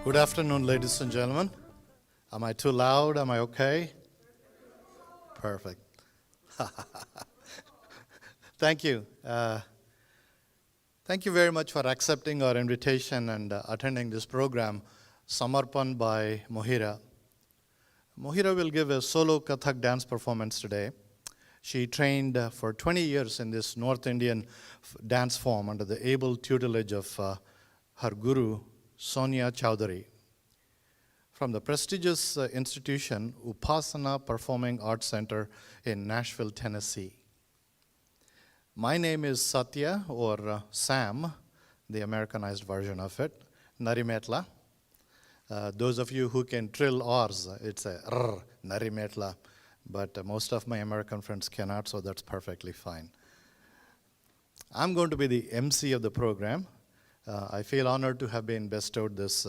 Good afternoon, ladies and gentlemen. Am I too loud? Am I okay? Perfect. Thank you. Thank you very much for accepting our invitation and attending this program, Samarpan by Mohira. Mohira will give a solo Kathak dance performance today. She trained for 20 years in this North Indian dance form under the able tutelage of her guru, Sonia Chowdhury, from the prestigious institution Upasana Performing Arts Center in Nashville, Tennessee. My name is Satya, or Sam, the Americanized version of it, Narimetla. Those of you who can trill R's, it's a R, Narimetla, but most of my American friends cannot, so that's perfectly fine. I'm going to be the MC of the program. I feel honored to have been bestowed this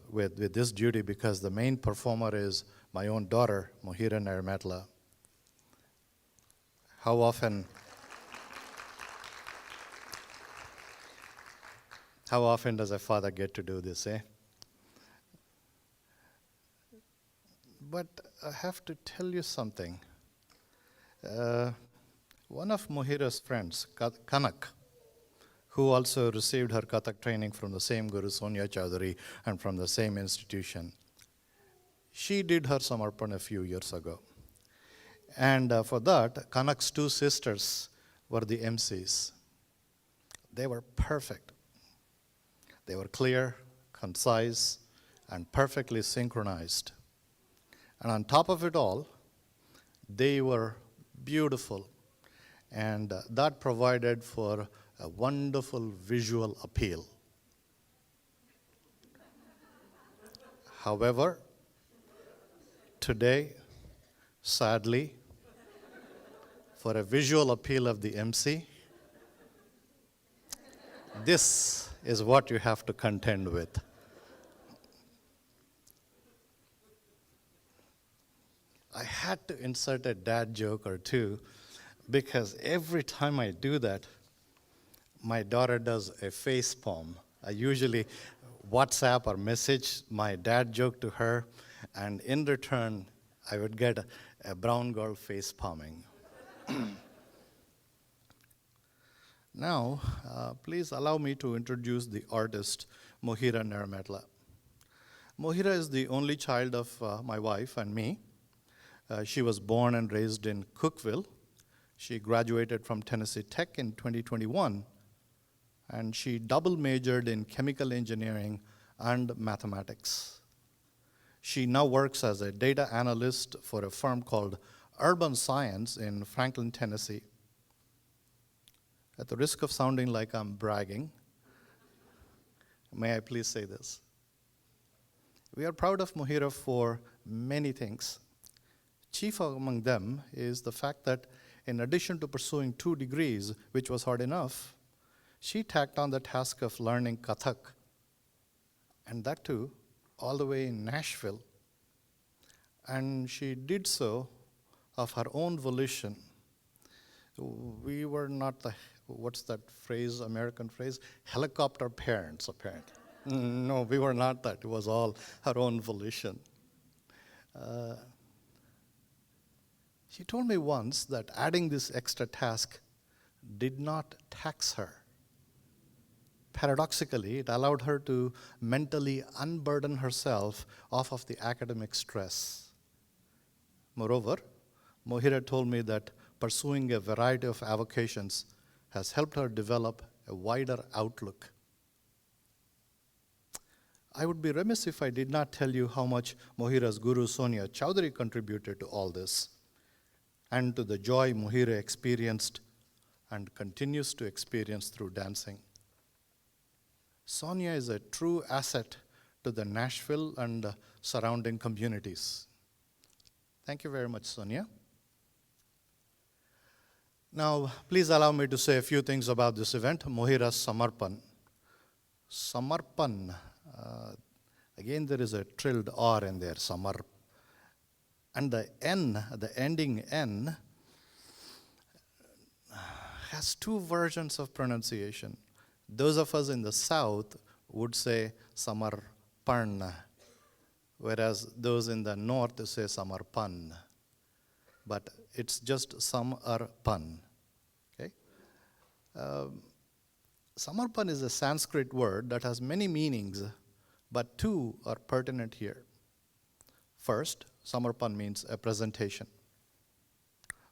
with this duty because the main performer is my own daughter, Mohira Narimetla. How often does a father get to do this, eh? But I have to tell you something. One of Mohira's friends, Kanak, who also received her Kathak training from the same Guru, Sonia Chowdhury, and from the same institution, she did her Samarpan a few years ago. And for that, Kanak's two sisters were the MCs. They were perfect. They were clear, concise, and perfectly synchronized. And on top of it all, they were beautiful. And that provided for a wonderful visual appeal. However, today, sadly, for a visual appeal of the MC, this is what you have to contend with. I had to insert a dad joke or two because every time I do that, my daughter does a face palm. I usually WhatsApp or message my dad joke to her, and in return, I would get a brown girl face palming. Now, please allow me to introduce the artist, Mohira Narimetla. Mohira is the only child of my wife and me. She was born and raised in Cookeville. She graduated from Tennessee Tech in 2021, and she double majored in chemical engineering and mathematics. She now works as a data analyst for a firm called Urban Science in Franklin, Tennessee. At the risk of sounding like I'm bragging, may I please say this? We are proud of Mohira for many things. Chief among them is the fact that in addition to pursuing 2 degrees, which was hard enough, she tacked on the task of learning Kathak, and that too, all the way in Nashville. And she did so of her own volition. We were not the, what's that phrase, American phrase? Helicopter parents, apparently. No, we were not that. It was all her own volition. She told me once that adding this extra task did not tax her. Paradoxically, it allowed her to mentally unburden herself off of the academic stress. Moreover, Mohira told me that pursuing a variety of avocations has helped her develop a wider outlook. I would be remiss if I did not tell you how much Mohira's guru Sonia Chowdhury contributed to all this, and to the joy Mohira experienced and continues to experience through dancing. Sonia is a true asset to the Nashville and surrounding communities. Thank you very much, Sonia. Now, please allow me to say a few things about this event, Mohira's Samarpan. Samarpan, again there is a trilled R in there, Samar. And the N, the ending N, has 2 versions of pronunciation. Those of us in the South would say Samarpan, Samarpan, whereas those in the north say Samarpan. But it's just Samarpan. Okay? Samarpan is a Sanskrit word that has many meanings, but two are pertinent here. First, Samarpan means a presentation.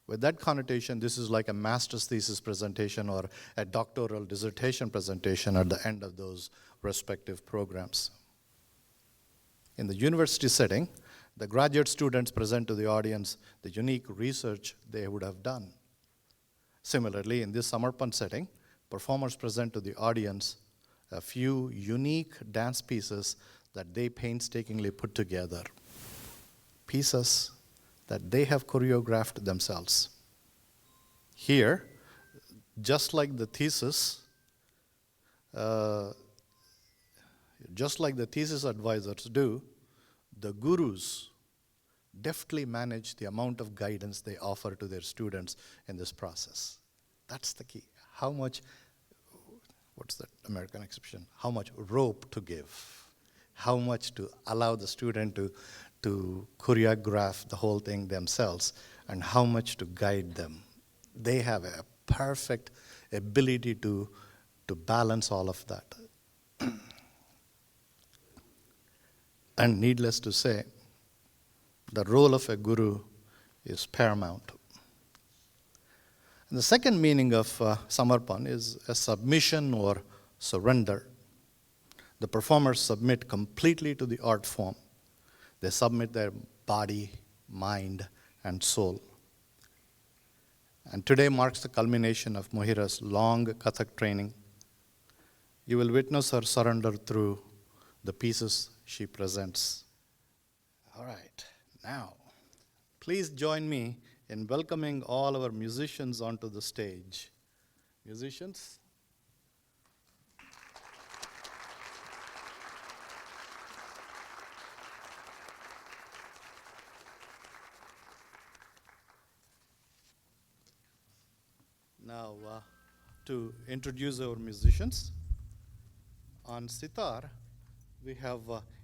With that connotation, this is like a master's thesis presentation or a doctoral dissertation presentation at the end of those respective programs. In the university setting, the graduate students present to the audience the unique research they would have done. Similarly, in this Samarpan setting, performers present to the audience a few unique dance pieces that they painstakingly put together. Pieces that they have choreographed themselves. Here, just like the thesis advisors do, the gurus deftly manage the amount of guidance they offer to their students in this process. That's the key. How much, what's that American expression? How much rope to give. How much to allow the student to choreograph the whole thing themselves, and how much to guide them. They have a perfect ability to balance all of that. And needless to say, the role of a guru is paramount. And the second meaning of Samarpan is a submission or surrender. The performers submit completely to the art form. They submit their body, mind, and soul. And today marks the culmination of Mohira's long Kathak training. You will witness her surrender through the pieces she presents. All right, now, please join me in welcoming all our musicians onto the stage. Musicians? Now, to introduce our musicians, on sitar, we have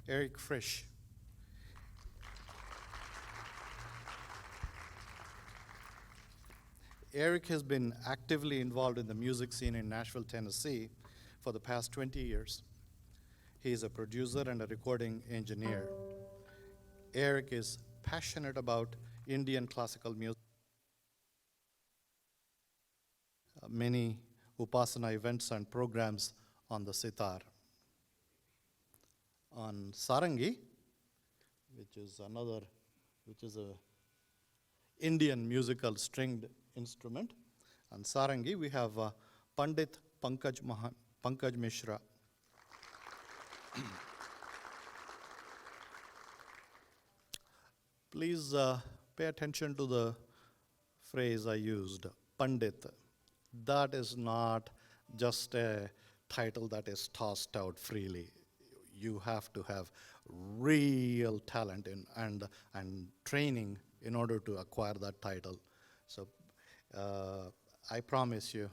Eric Frisch. Eric has been actively involved in the music scene in Nashville, Tennessee for the past 20 years. He is a producer and a recording engineer. Eric is passionate about Indian classical music. Many Upasana events and programs on the sitar. On sarangi, which is a Indian musical stringed instrument. On sarangi, we have Pandit Pankaj Mishra. Please pay attention to the phrase I used, Pandit. That is not just a title that is tossed out freely. You have to have real talent and training in order to acquire that title. So I promise you,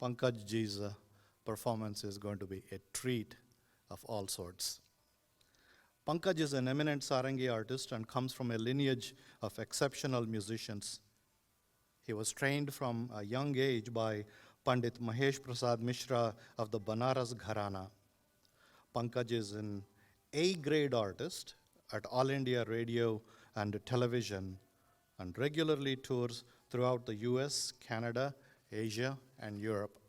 Pankaj Ji's performance is going to be a treat of all sorts. Pankaj is an eminent sarangi artist and comes from a lineage of exceptional musicians. He was trained from a young age by Pandit Mahesh Prasad Mishra of the Banaras Gharana. Pankaj is an A-grade artist at All India Radio and Television and regularly tours throughout the US, Canada, Asia, and Europe.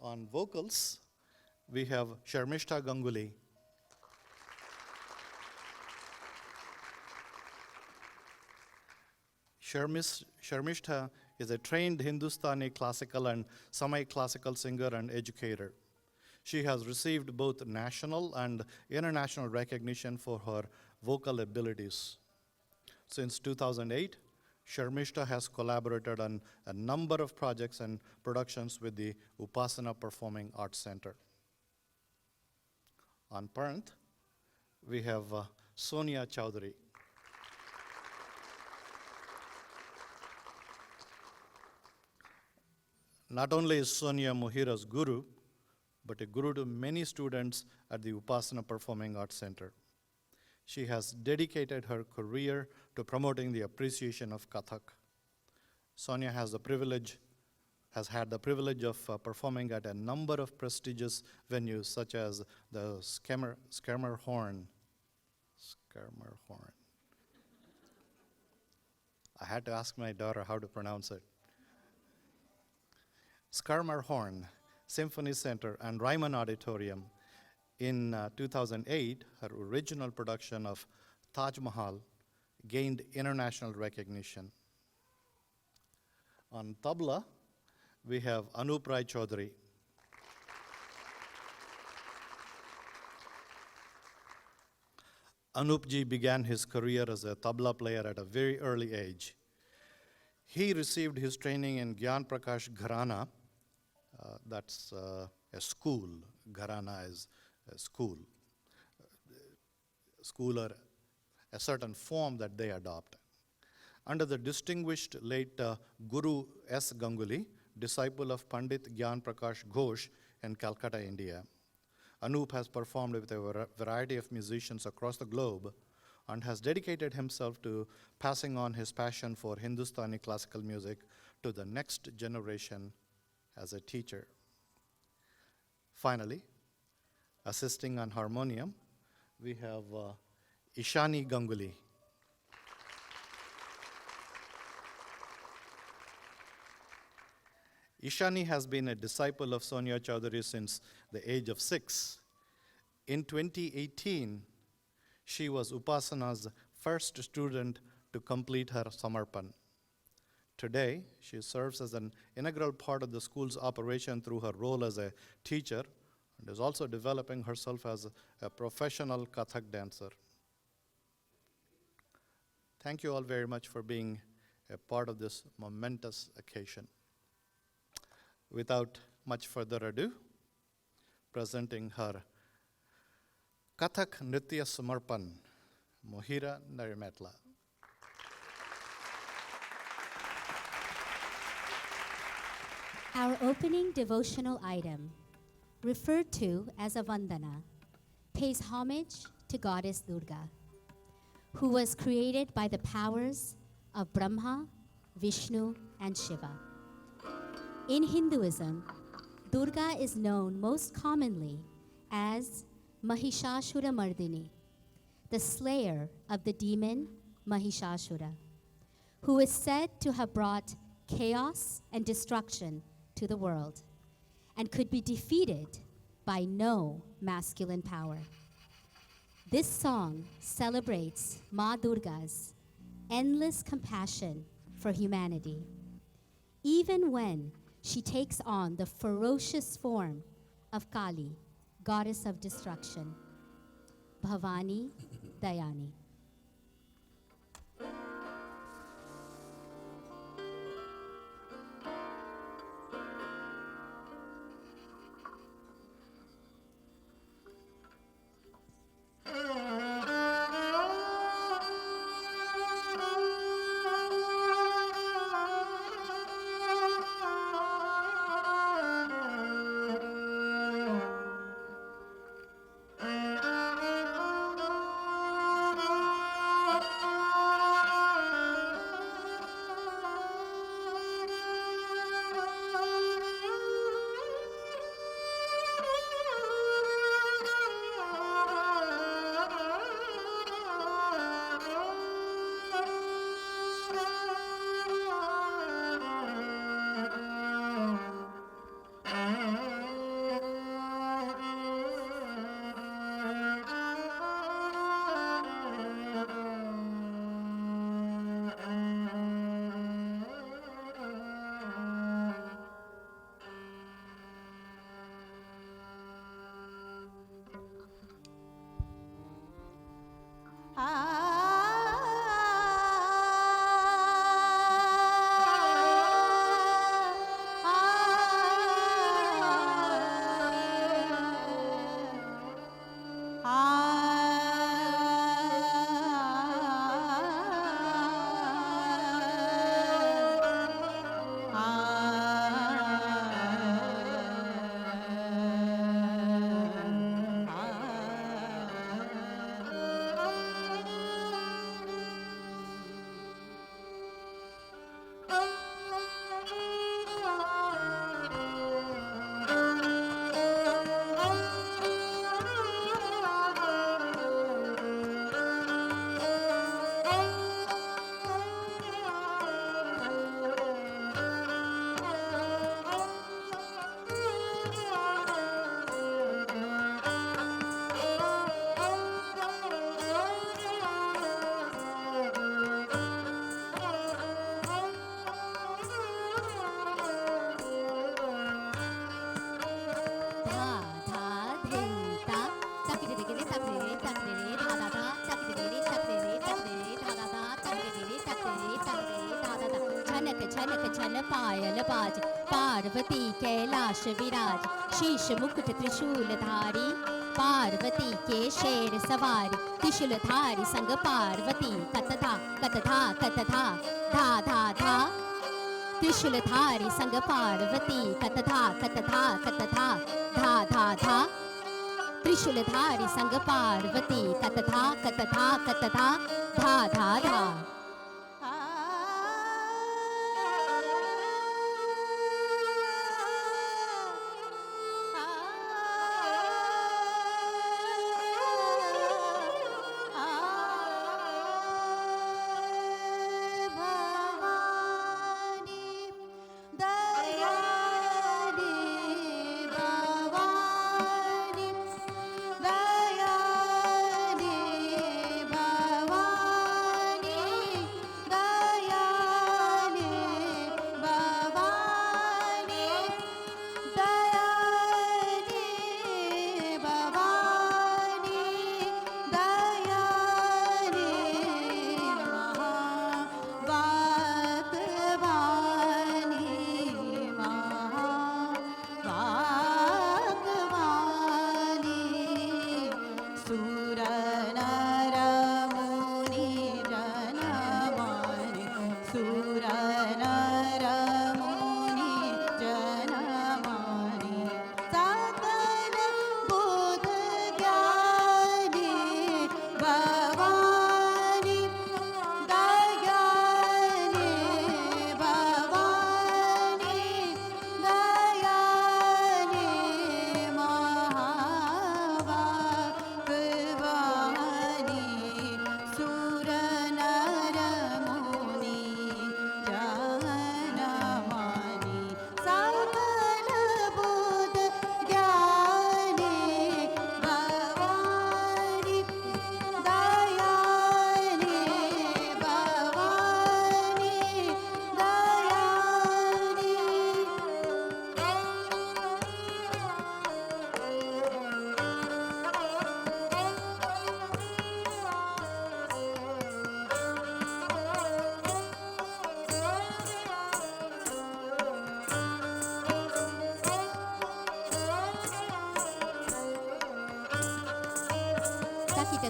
On vocals, we have Sharmishta Ganguly. Sharmishta is a trained Hindustani classical and semi-classical singer and educator. She has received both national and international recognition for her vocal abilities. Since 2008, Sharmishta has collaborated on a number of projects and productions with the Upasana Performing Arts Center. On Paranth, we have Sonia Chowdhury. Not only is Sonia Mohira's guru, but a guru to many students at the Upasana Performing Arts Center. She has dedicated her career to promoting the appreciation of Kathak. Sonia has had the privilege of performing at a number of prestigious venues such as the Schermerhorn. I had to ask my daughter how to pronounce it. Schermerhorn Symphony Center and Ryman Auditorium. In 2008, her original production of Taj Mahal gained international recognition. On tabla, we have Anup Rai Chaudhary. Anup ji began his career as a tabla player at a very early age. He received his training in Gyan Prakash Gharana. That's a school. Gharana is a school. School or a certain form that they adopt. Under the distinguished late Guru S. Ganguly, disciple of Pandit Gyan Prakash Ghosh in Calcutta, India. Anup has performed with a variety of musicians across the globe and has dedicated himself to passing on his passion for Hindustani classical music to the next generation as a teacher. Finally, assisting on harmonium, we have Ishani Ganguly. Ishani has been a disciple of Sonia Chaudhary since the age of 6. In 2018, she was Upasana's first student to complete her Samarpan. Today, she serves as an integral part of the school's operation through her role as a teacher and is also developing herself as a professional Kathak dancer. Thank you all very much for being a part of this momentous occasion. Without much further ado, presenting her Kathak Nritya Samarpan, Mohira Narimetla. Our opening devotional item, referred to as a Vandana, pays homage to Goddess Durga, who was created by the powers of Brahma, Vishnu, and Shiva. In Hinduism, Durga is known most commonly as Mahishasura Mardini, the slayer of the demon Mahishasura, who is said to have brought chaos and destruction to the world and could be defeated by no masculine power. This song celebrates Ma Durga's endless compassion for humanity, even when she takes on the ferocious form of Kali, goddess of destruction. Bhavani Dayani. छनक छनक छन पायल बाज पार्वती कैलाश विराज शीश मुकुट त्रिशूल धारी पार्वती के शेर सवारी त्रिशूल धारी संग पार्वती कतधा कतधा कतधा धा धा धा त्रिशूल धारी संग पार्वती कतधा कतधा कतधा धा धा धा त्रिशूल धारी संग पार्वती कतधा कतधा कतधा धा धा धा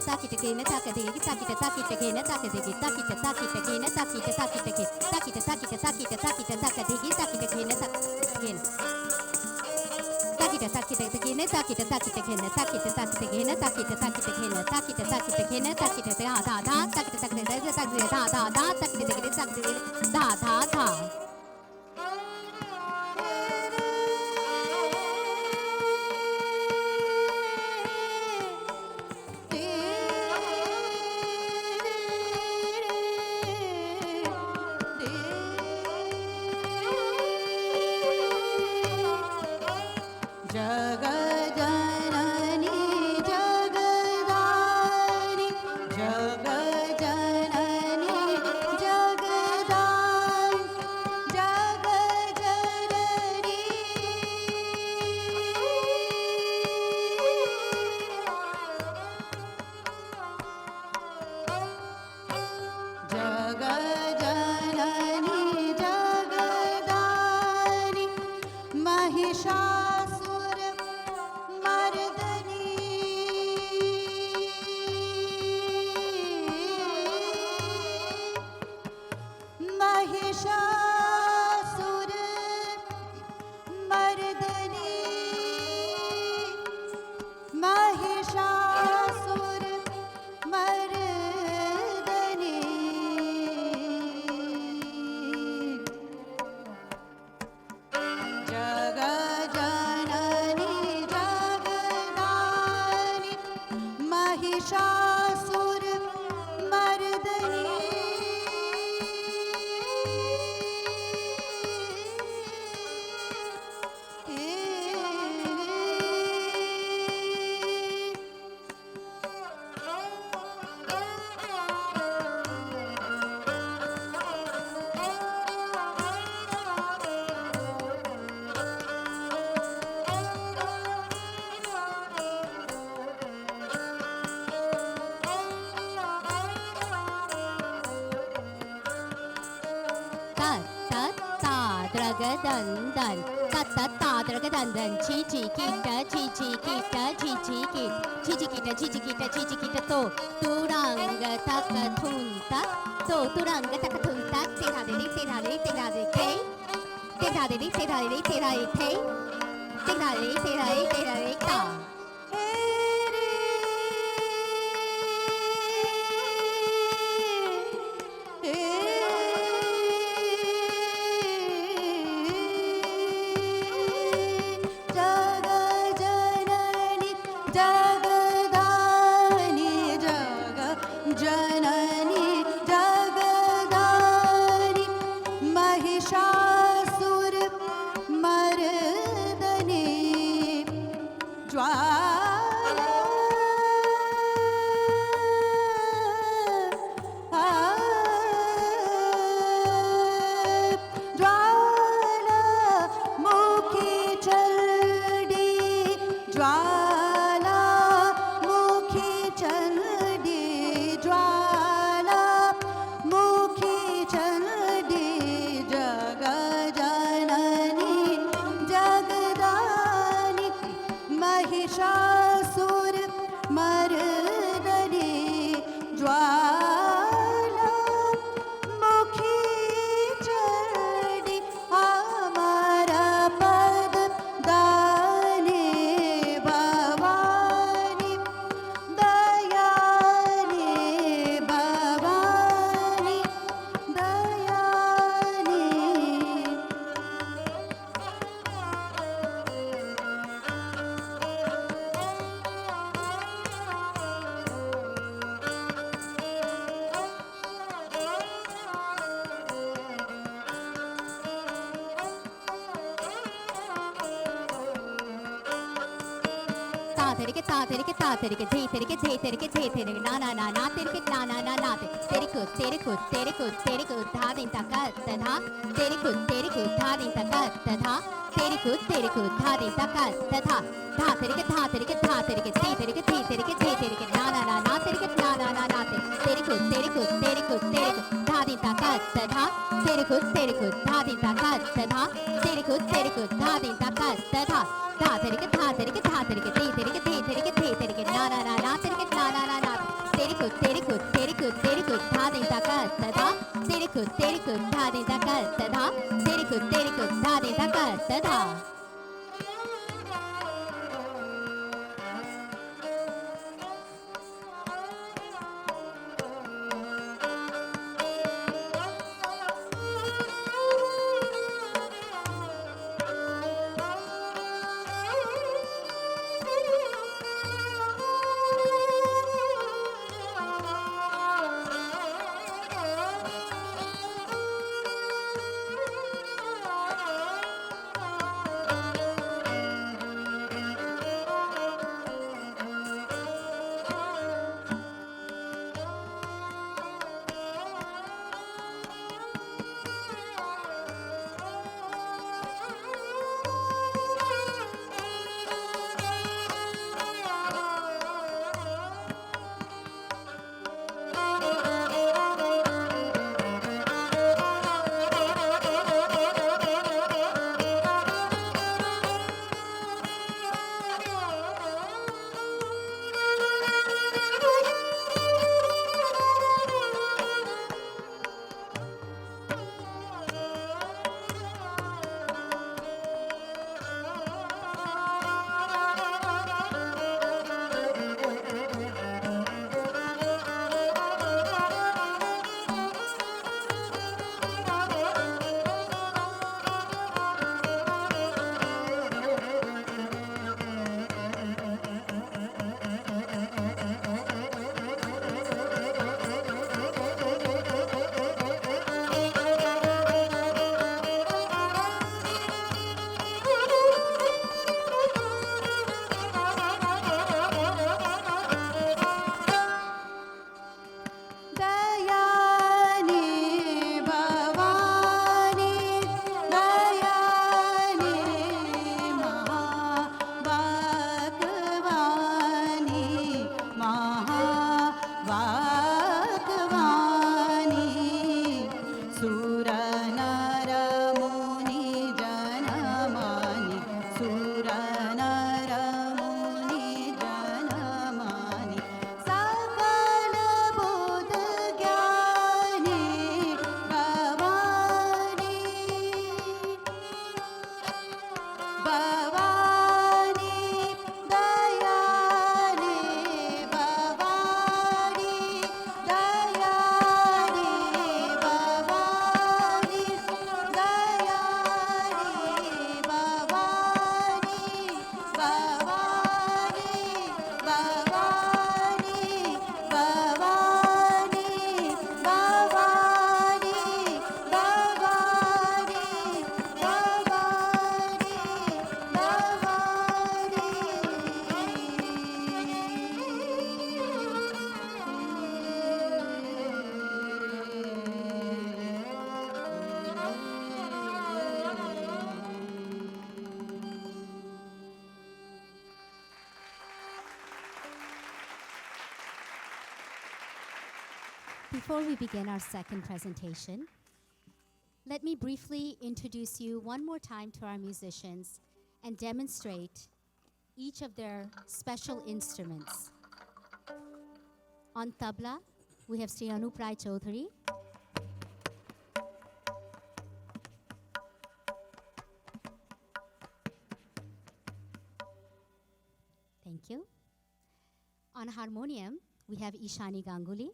takita kena takadegi takita takita kena takadegi takita takita kena takita takita ke takita takita takita takita takadegi takita kena takita takita takita kena takita takita kena takita takita kena takita takita kena takita takita kena takita da da da takita takita takita da da da takita takita da da da ta ta draga dan dan ta ta ta draga dan dan chi chi kita chi chi kita chi chi kit chi chi kita chi chi kita chi chi kita to turanga takatunta to turanga takatunta te tha de te tha de te tha de te te tha de te tha de te tha de te te tha de te tha de te tha de ta Before we begin our second presentation, let me briefly introduce you one more time to our musicians and demonstrate each of their special instruments. On tabla, we have Sri Anup Rai Chaudhary. Thank you. On harmonium, we have Ishani Ganguly.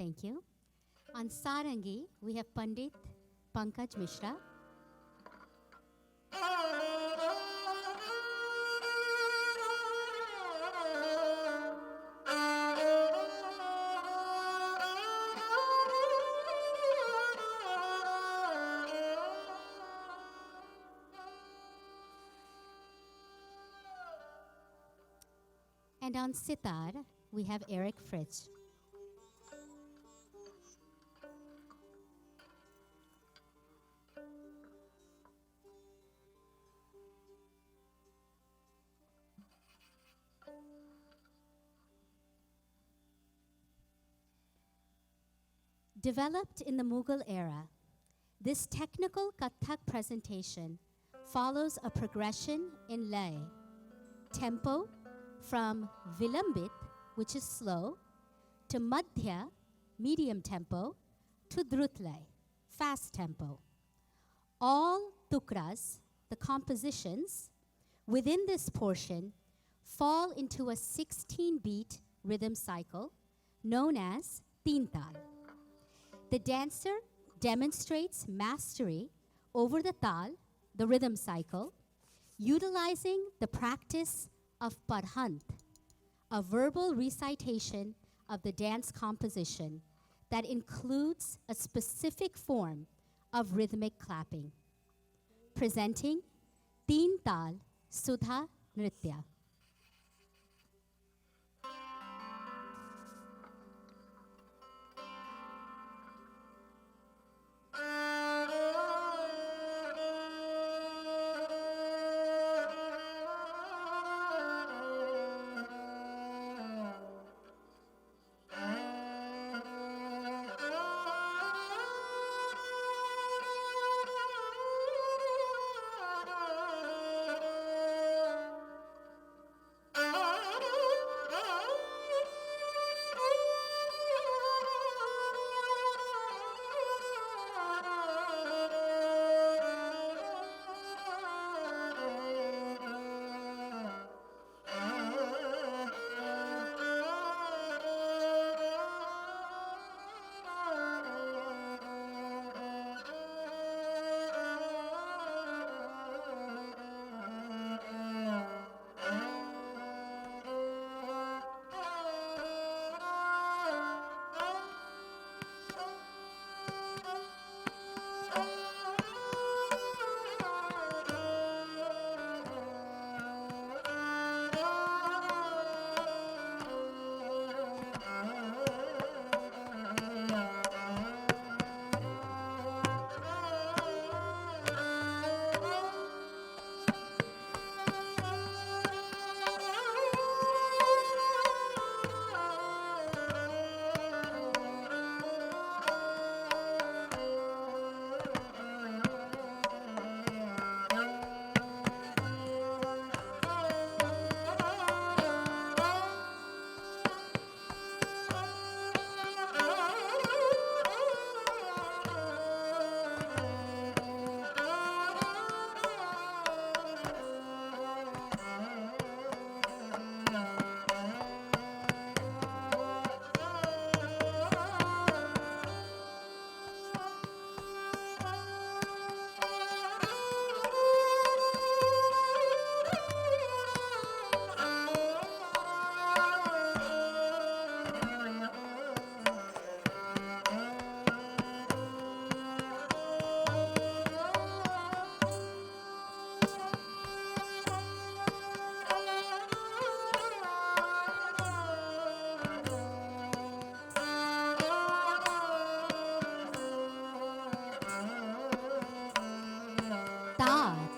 Thank you. On sarangi, we have Pandit Pankaj Mishra. And on sitar, we have Eric Fritz. Developed in the Mughal era, this technical Kathak presentation follows a progression in lay, tempo from vilambit, which is slow, to madhya, medium tempo, to drut lay, fast tempo. All tukras, the compositions within this portion, fall into a 16-beat rhythm cycle known as teen tal. The dancer demonstrates mastery over the tal, the rhythm cycle, utilizing the practice of parhant, a verbal recitation of the dance composition that includes a specific form of rhythmic clapping. Presenting Teen Tal Sudha Nritya.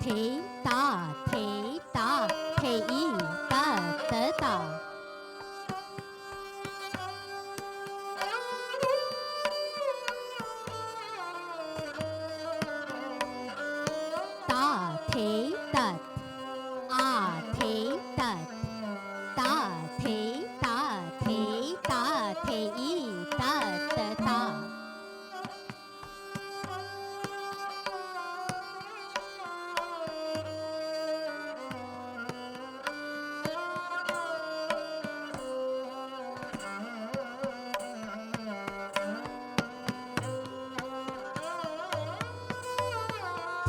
te ta te ta te i ta ta ta. Ta te tat, a te tat, ta te ta te ta te i ta ta ta.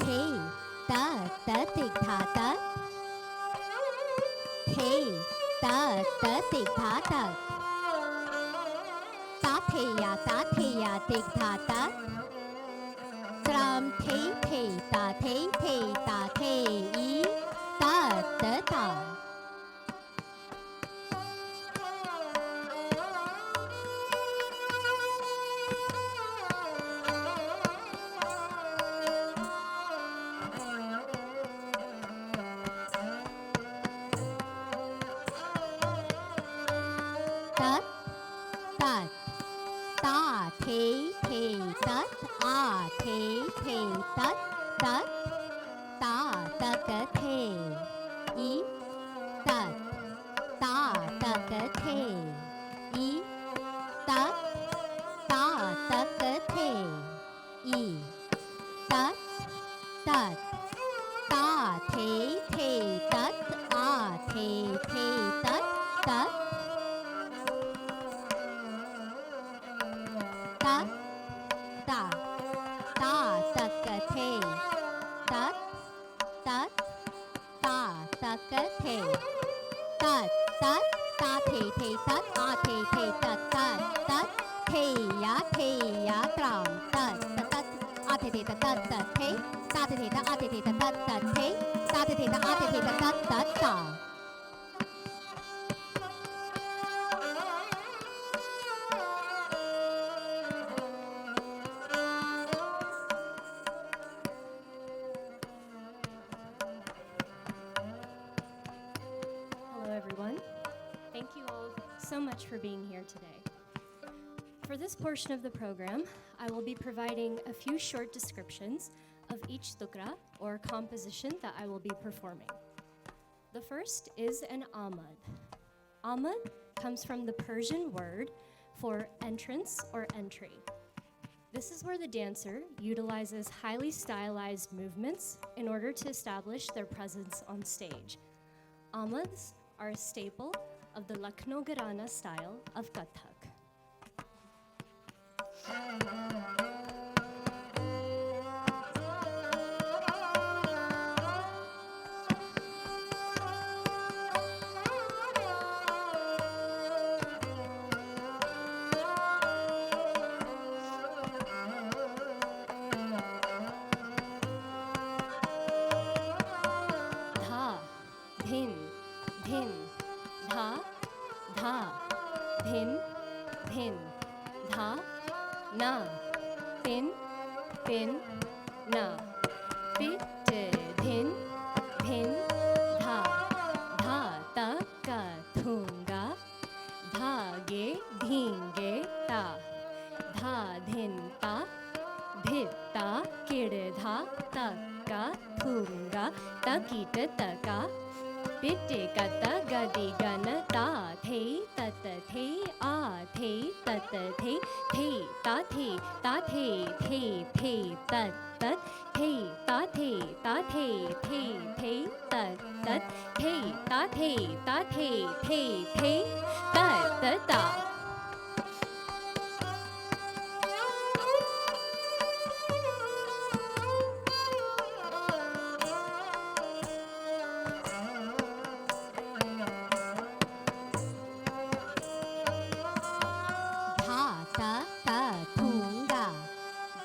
Te ta ta tik tha ta. Te ta ta tik tha ta. Ta te ya tik tha ta. Tram te ta te i ta ta ta. Tat tat ta te tat a te tat tat ta ta ka te i tat ta ta ka te i tat ta ta ka te i tat tat ta te tat a te tat tat ta ta ta ta ka te tat tat ta ta ka te tat tat ta te tat a te tat tat tat te ya tram tat tat a te tat tat te ta te tat a te tat tat te ta te tat a te tat tat ta. Hello, everyone. Thank you all so much for being here today. For this portion of the program, I will be providing a few short descriptions of each tukra or composition that I will be performing. The first is an amad. Amad comes from the Persian word for entrance or entry. This is where the dancer utilizes highly stylized movements in order to establish their presence on stage. Amads are a staple of the Lucknow Gharana style of Kathak. Dha, dhin, dhin, dha, dha, dhin, dhin, dha, na, tin, tin, na, pit, dhin, dhin, dha, dha, ta, ka, thunga, dha, ge, dhinge, ta, dha, dhin, ta, dhit, ta, kid, dha, ta, ka, thunga, ta, kit, ta, ka, pitte, kata, gadi, gana, ta, the, tat, the, a, the, tat, the, ta, the, tat, tat, the, ta, the, tat, tat, the, ta, tat, ta. Dha ta ka thunga,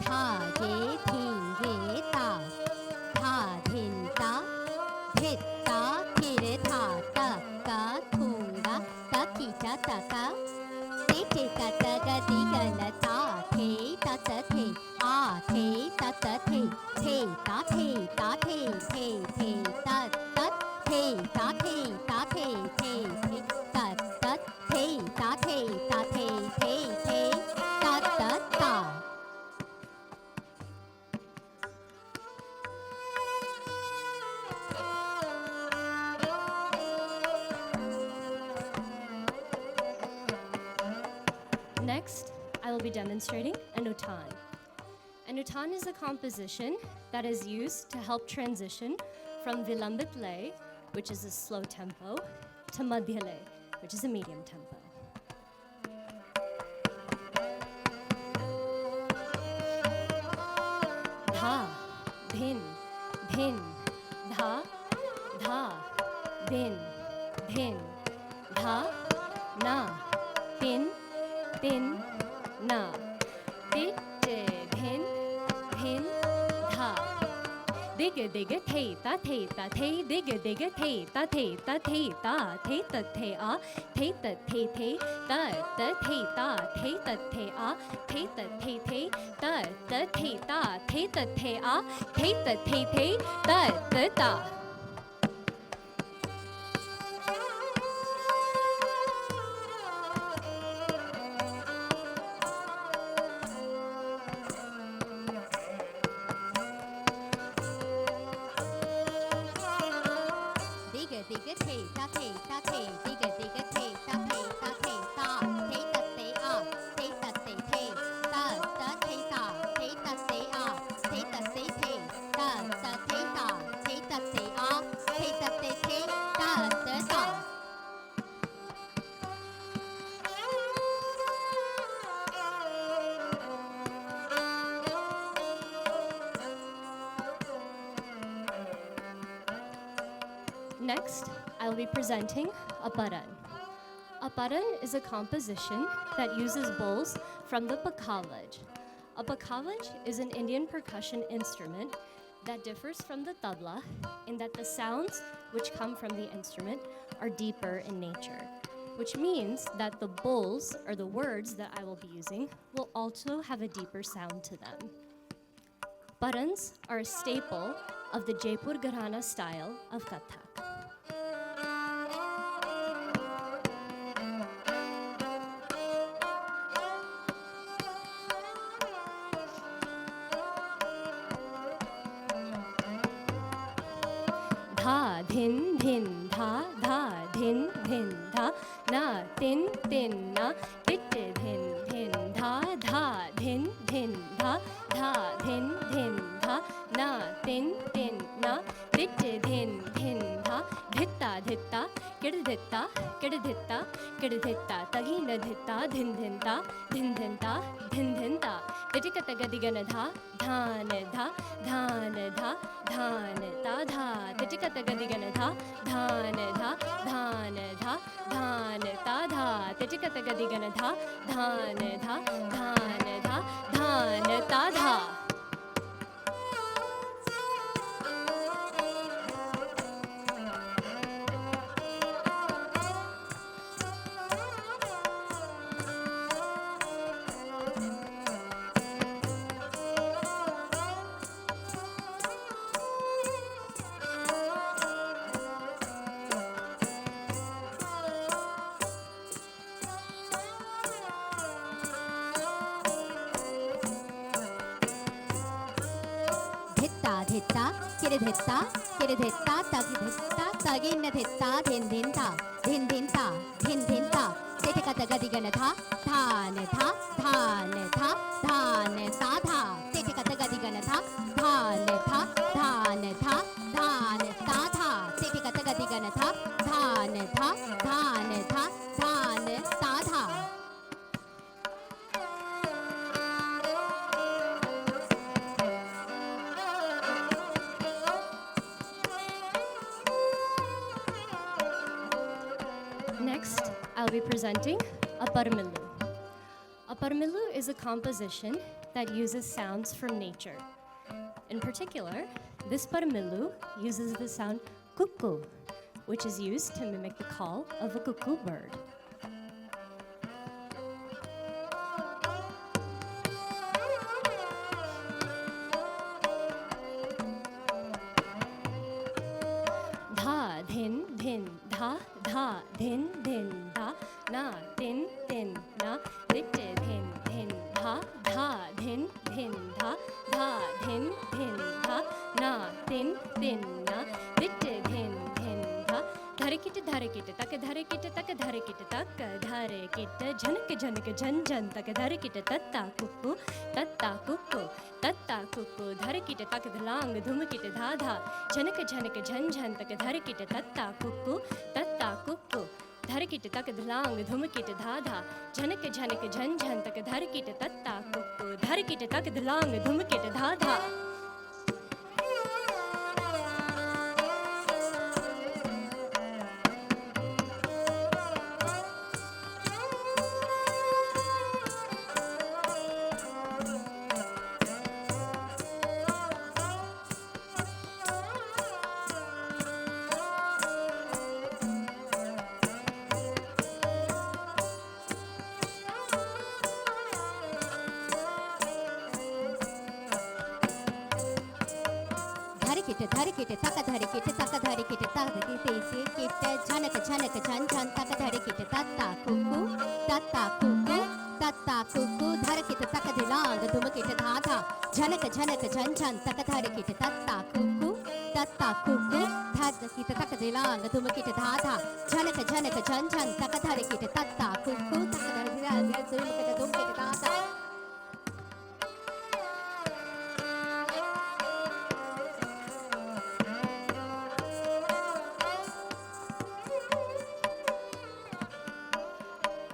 dha ge thin ge ta, dha thin ta, dhit ta kire tha ta ka thunga, ta ki ta ta ka, te ka ta ga di ga na ta the ta ta the a the ta ta the ta the te te ta ta te ta te ta te te te ta ta te ta te ta te te te ta ta ta. Next, I will be demonstrating a nutan. A nutan is a composition that is used to help transition from vilambit lay, which is a slow tempo, to madhya lay, which is a medium tempo. Dha, dhin, dhin, dha, dha, dhin, dhin, dha, na, din, din, na, di, di, din, din, dha. Digga digga te ta te digga digga te ta te ta te ta te ta te a te ta te te ta te ta te ta te a te ta te ta te ta te ta te a te ta te ta ta. Digga digga te ta te digga digga te ta te ta te ta te a te te ta te ta te a te te ta te a te te ta. Next, I will be presenting a paran. A paran is a composition that uses bowls from the pakavaj. A pakavaj is an Indian percussion instrument that differs from the tabla in that the sounds which come from the instrument are deeper in nature, which means that the bowls, or the words that I will be using, will also have a deeper sound to them. Parans are a staple of the Jaipur Gharana style of Kathak. Dha, dhin, dhin, dha, dha, dhin, dhin, dha, na, tin, tin, na, dit, dhin, dhin, dha, dha, dhin, dhin, dha, dha, dhin, dhin, dha, na, tin, tin, na, dit, dhin, dhin, dha, dhitta, dhitta, kidhitta, kidhitta, kidhitta, tagina dhitta, dhin, dhinta, dhin, dhinta, dhin, dhinta, ditikata gadigana dha, dhan, dha, dhan, dha, dhan, ta, dha, ditikata gadigana dha, dhan, dha, dhan, dha, dhan, ta, dha, ditikata gadigana dha, dhan, dha, dhan, dha, dhan, ta, dha. Dhitta dhitta kidhitta kidhitta tagidhitta tagina dhitta dhin dhinta dhin dhinta dhin dhinta titikata gadigana dha dhan dha dhan dha dhan ta dha titikata gadigana dha dhan dha dhan dha dhan ta dha titikata gadigana dha dhan dha dhan dha dhan ta dha. Next, I'll be presenting a parmilu. A parmilu is a composition that uses sounds from nature. In particular, this parmilu uses the sound cuckoo, which is used to mimic the call of a cuckoo bird. धिन धिन धा धा धिन धिन धा ना धिन धिन ना दिट धिन धिन धा धा धिन धिन धा धा धिन धिन धा ना धिन धिन ना दिट धिन धिन धा धर किट तक धर किट तक धर किट तक धर किट झनक झनक झन झन तक धर किट तत्ता कुक्कू धर किट तक धलांग धुम किट धा धा झनक झनक झन झन तक धर किट तत्ता कुक्कू धर किट तक धलांग धुम किट धा धा झनक झनक झन झन तक धर किट तत्ता कुक्कू धर किट तक धलांग धुम किट धा धा. धर किट तक धर किट तक धर किट तक किट झनक झनक झन झन तक धर किट तत्ता कुक्कू धर किट तक दिलांग धुम किट धा धा झनक झनक झन झन तक धर किट तत्ता कुक्कू धर किट तक दिलांग धुम किट धा धा झनक झनक झन झन तक धर किट तत्ता कुक्कू तक धर दिलांग धुम किट धा धा.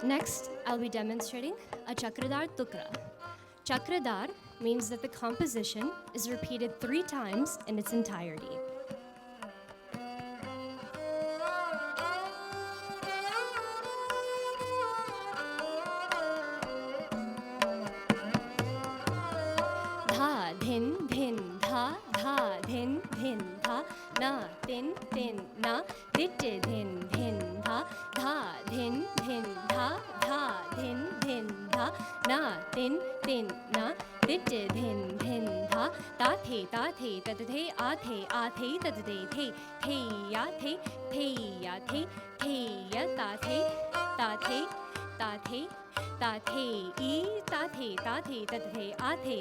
Next, I'll be demonstrating a Chakradhar Tukra. Chakradhar means that the composition is repeated 3 times in its entirety. Dha, dhin, dhin, dha, dha, dhin, dhin, dha, na, din, din, na, dit, din, din, dha, dha, din, din, dha, dha, din, din, dha, na, din, din, na, dit, din, din, dha, ta, the, ta, the, a, the, ta, the, ya, the, ya, the, ya, ta, the, ta, the, ta, the, ta, the, e, ta, the, a, the, ta, the, ya, the,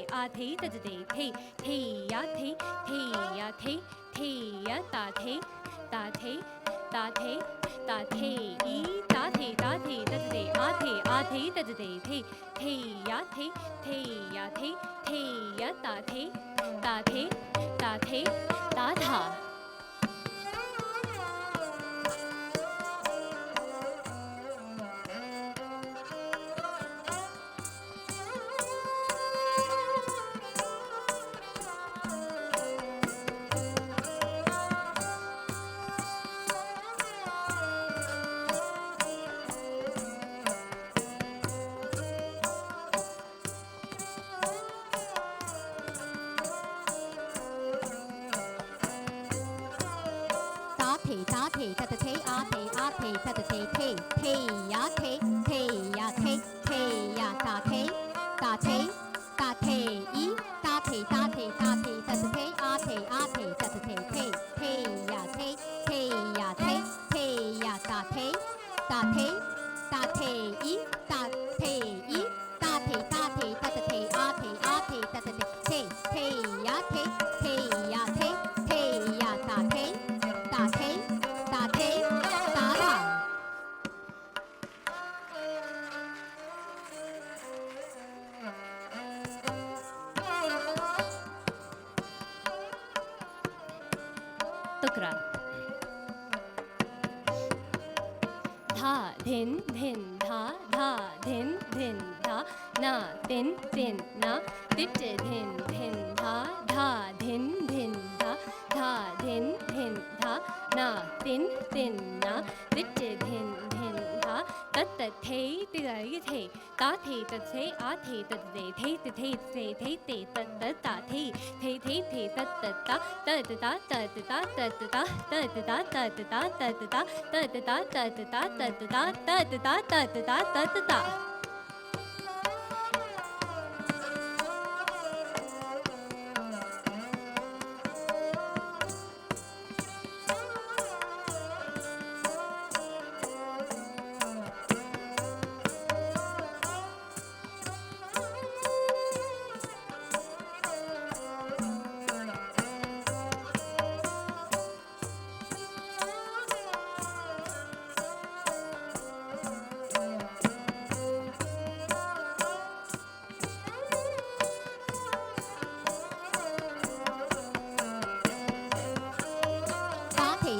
ya, ta, the, ta, the, e, ta, the, a, the, ta, the, ya, the, ya, ta, the, ta, tha. Tukra. Dha, din, din, dha, dha, din, din, dha, na, din, din, na, dit, din, din, dha, dha, din, din, dha, dha, din, din, dha, na, din, din, na, dit, din, din, dha, tat, tat, the, the, ta, the, tat, the, a, the, tat, the, tat, tat, ta, the, tat, tat, ta, tat, ta, tat, ta, tat, ta, tat, ta, tat, ta, tat, ta, tat, ta, tat, ta, tat, ta, tat, ta, tat, ta, tat, ta.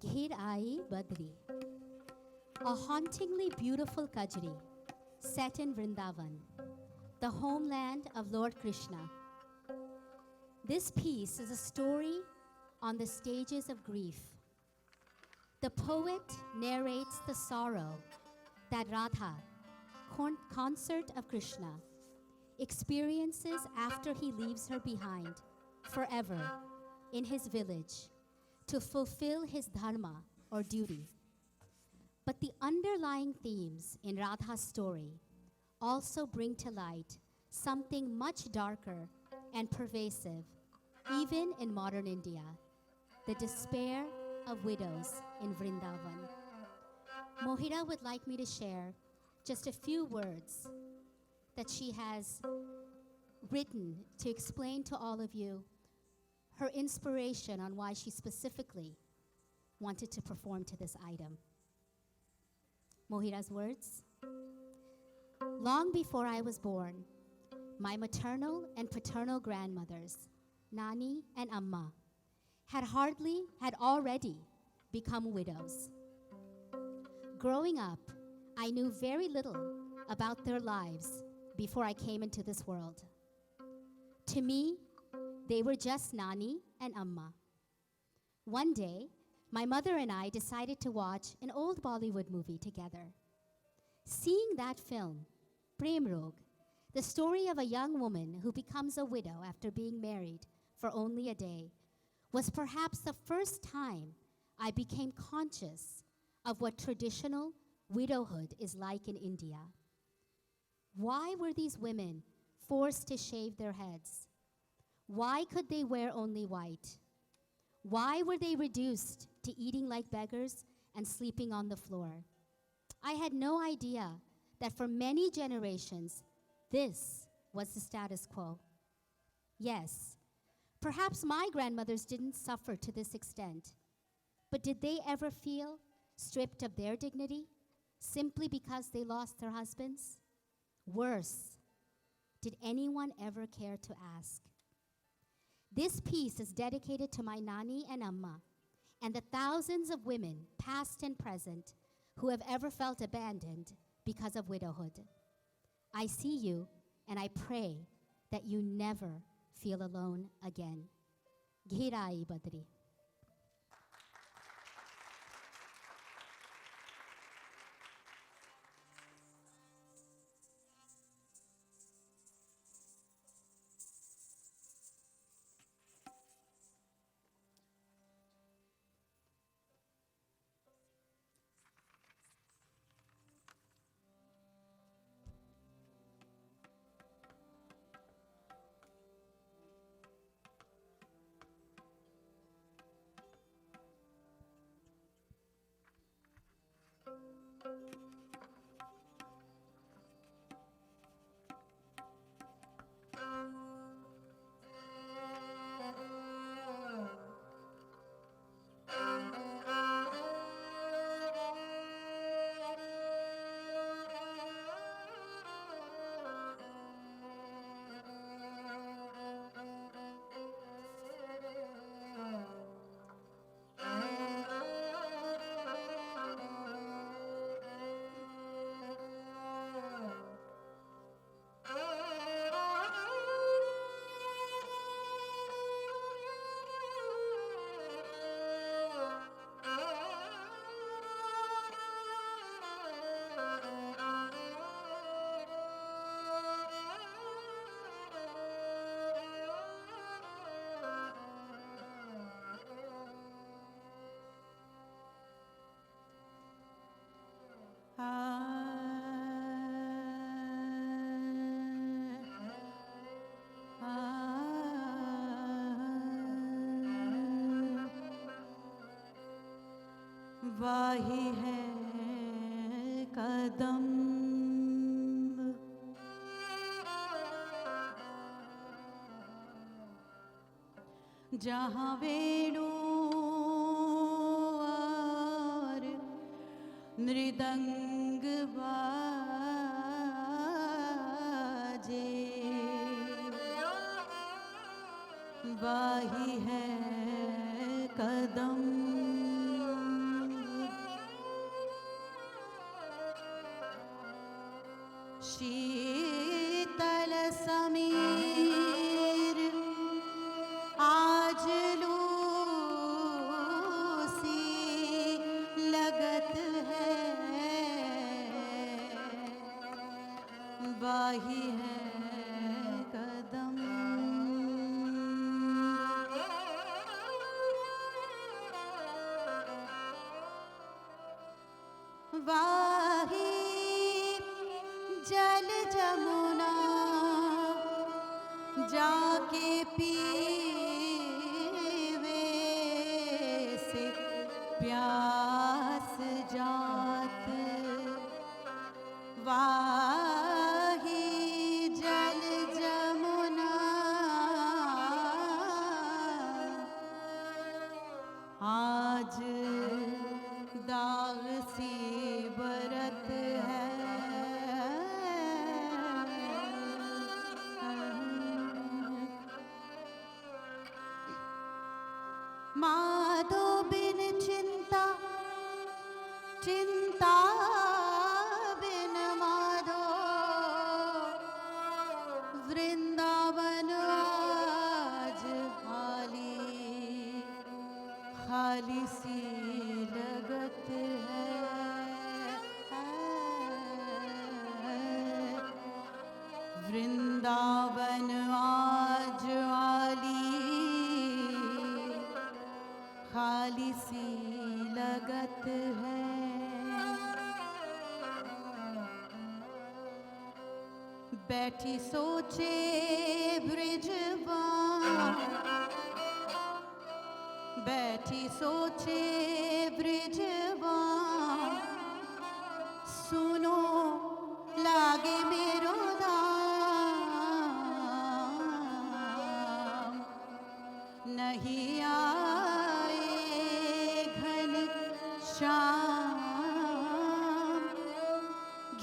Ghir Aayi Badri, a hauntingly beautiful Kajri set in Vrindavan, the homeland of Lord Krishna. This piece is a story on the stages of grief. The poet narrates the sorrow that Radha, consort of Krishna, experiences after he leaves her behind forever in his village to fulfill his dharma or duty. But the underlying themes in Radha's story also bring to light something much darker and pervasive, even in modern India, the despair of widows in Vrindavan. Mohira would like me to share just a few words that she has written to explain to all of you her inspiration on why she specifically wanted to perform to this item. Mohira's words. Long before I was born, my maternal and paternal grandmothers, Nani and Amma, had already become widows. Growing up, I knew very little about their lives before I came into this world. To me, they were just Nani and Amma. One day, my mother and I decided to watch an old Bollywood movie together. Seeing that film, Prem Rog, the story of a young woman who becomes a widow after being married for only a day, was perhaps the first time I became conscious of what traditional widowhood is like in India. Why were these women forced to shave their heads? Why could they wear only white? Why were they reduced to eating like beggars and sleeping on the floor? I had no idea that for many generations, this was the status quo. Yes, perhaps my grandmothers didn't suffer to this extent, but did they ever feel stripped of their dignity simply because they lost their husbands? Worse, did anyone ever care to ask? This piece is dedicated to my Nani and Amma and the thousands of women, past and present, who have ever felt abandoned because of widowhood. I see you and I pray that you never feel alone again. Girai Badri. वाही है कदम जहाँ वेणु और मृदंग बाजे, वाही है कदम शीतल समीर आज Lucy लगत है, वाही है कदम वाही जल जमुना जाके पीवे से प्यास जात, वाही जल जमुना आज दाग सी बरत है, माधो बिन चिंता चिंता बिन माधो, वृंदावन आज खाली सी लगत है, वृंदावन आज खाली सी लगत है। बैठी सोचे ब्रिजवान, बैठी सोचे ब्रिजवान, सुनो लागे मेरो दाम, नहीं आए घन श्याम,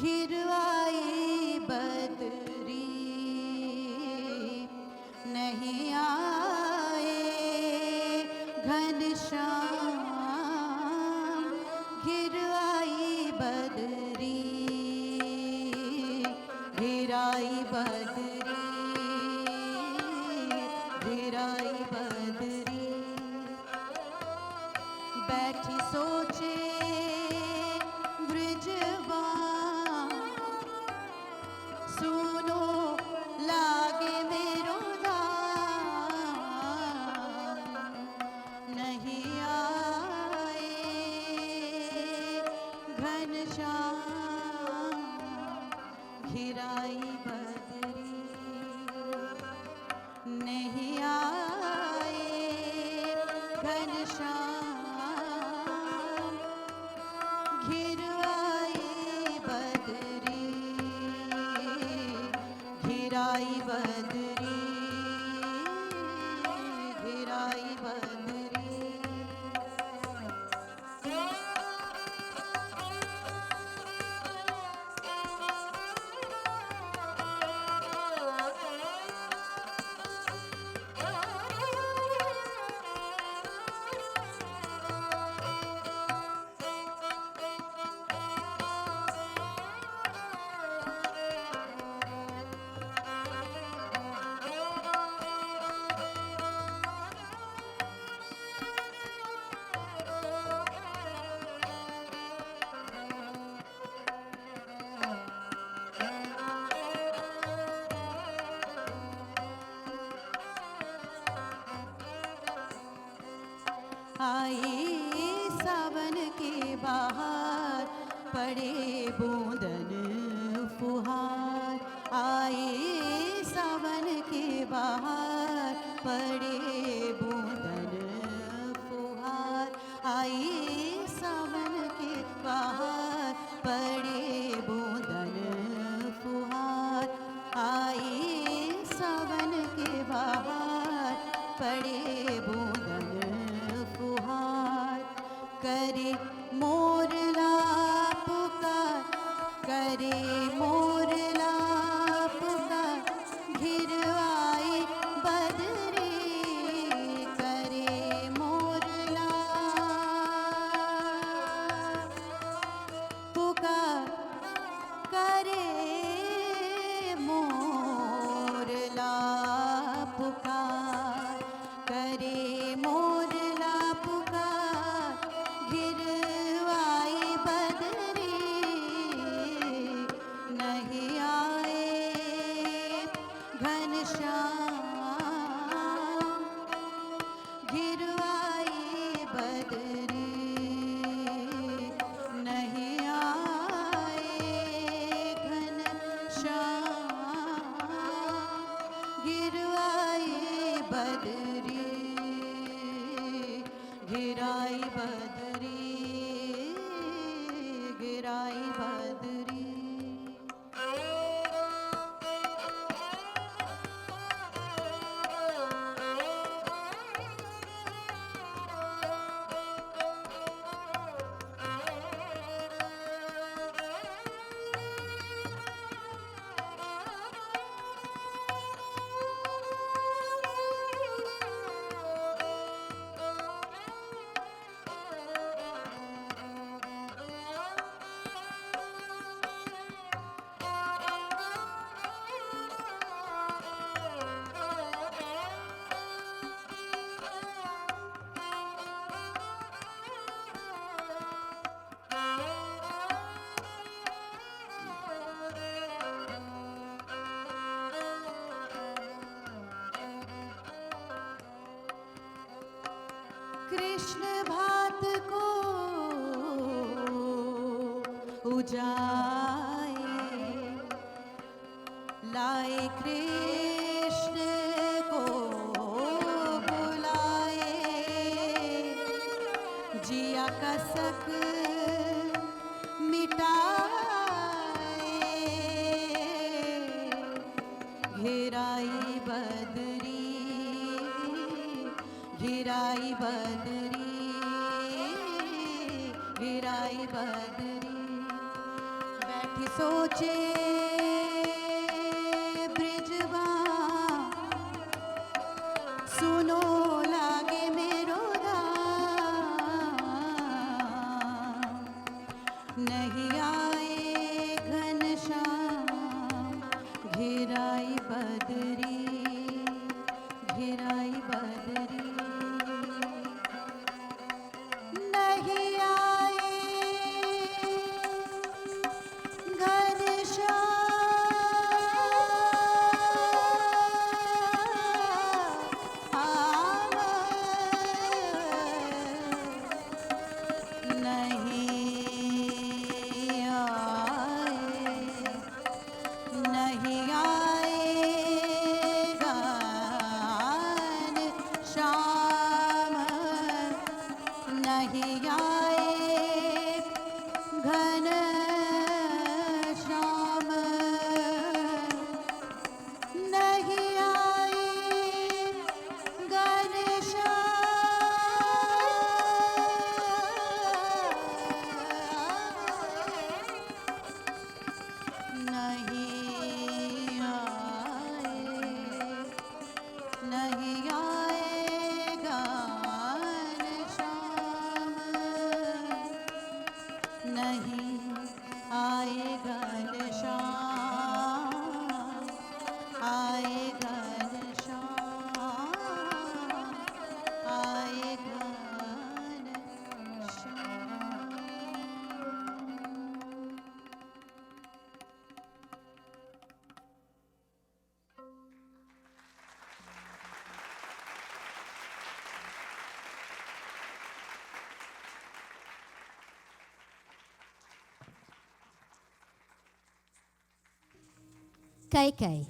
घिर आई बदरी, नहीं आए घन श्याम, घिर आई बदरी, घिर घिराई बदरी घिराई बदरी बैठी सोचे ब्रिजवान सुनो लागे मेरो दान नहीं आए घनश्याम घिराई बदरी नहीं आए घनश्याम घिराई बदरी घिराई बदरी घिराई बदरी आई सावन के बाहर पड़े बूंदन फुहार आई सावन के बाहर पड़े बूंदन फुहार आई सावन के बाहर पड़े बूंदन फुहार आई सावन के बाहर पड़े बूंदन फुहार करे मोरला पुकार करे मोरला पुकार घिरवाई बदरी करे मोरला पुकार करे मोरला पुकार करे मोरला पुकार घिरवाई बदरी नहीं आए घनश्याम घिरवाई बदरी नहीं आए घनश्याम घिरवाई बदरी घिराई बदरी घिराई बदरी कृष्ण भात को उजाए लाए कृष्ण को बुलाए जिया कसक मिटाए घेराई बदरी घिराई बदरी घिराई बदरी बैठी सोचे ब्रिजवान सुनो लागे मेरो दान नहीं आए घनश्याम घिराई बदरी घिराई बदरी नहीं आए Kaikai,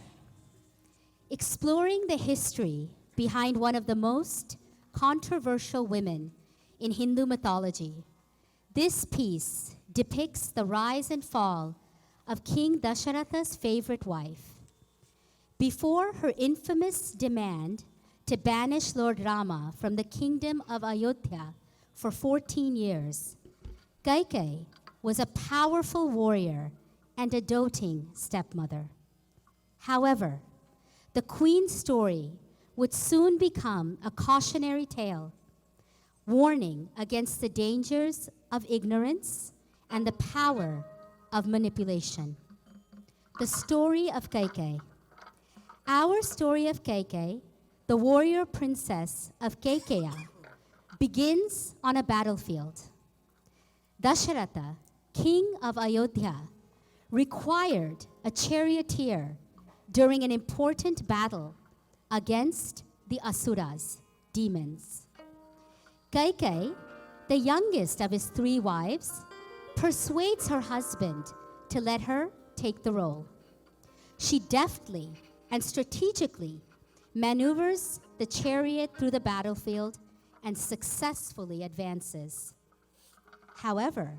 exploring the history behind one of the most controversial women in Hindu mythology. This piece depicts the rise and fall of King Dasharatha's favorite wife. Before her infamous demand to banish Lord Rama from the kingdom of Ayodhya for 14 years, Kaikai was a powerful warrior and a doting stepmother. However, the queen's story would soon become a cautionary tale, warning against the dangers of ignorance and the power of manipulation. The story of Kaikai. Our story of Kaikai, the warrior princess of Kekeya, begins on a battlefield. Dasharatha, king of Ayodhya, required a charioteer during an important battle against the Asuras, demons. Kaikai, the youngest of his 3 wives, persuades her husband to let her take the role. She deftly and strategically maneuvers the chariot through the battlefield and successfully advances. However,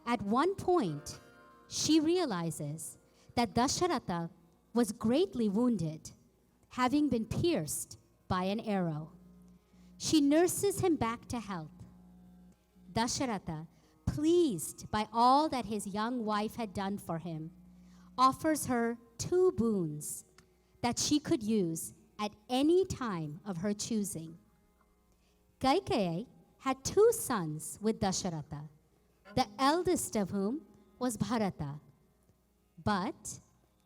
at one point, she realizes that Dasharatha was greatly wounded, having been pierced by an arrow. She nurses him back to health. Dasharatha, pleased by all that his young wife had done for him, offers her 2 boons that she could use at any time of her choosing. Kaikai had 2 sons with Dasharatha, the eldest of whom was Bharata. But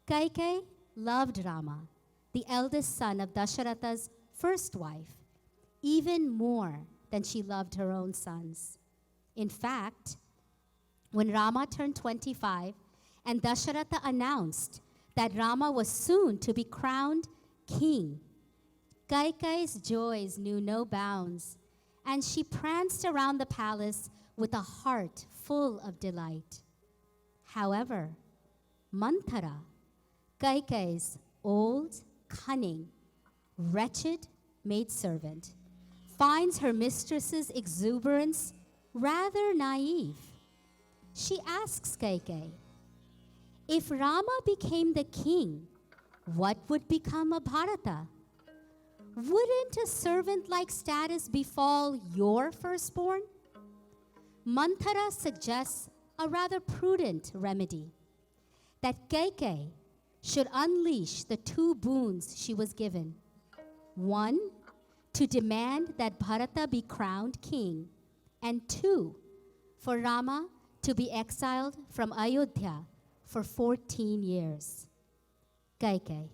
Kaikai loved Rama, the eldest son of Dasharatha's first wife, even more than she loved her own sons. In fact, when Rama turned 25 and Dasharatha announced that Rama was soon to be crowned king, Kaikai's joys knew no bounds, and she pranced around the palace with a heart full of delight. However, Manthara, Kaikai's old, cunning, wretched maidservant, finds her mistress's exuberance rather naive. She asks Kaikai, if Rama became the king, what would become of Bharata? Wouldn't a servant-like status befall your firstborn? Manthara suggests a rather prudent remedy, that Kaikai should unleash the 2 boons she was given. 1, to demand that Bharata be crowned king, and 2, for Rama to be exiled from Ayodhya for 14 years. Kaikai.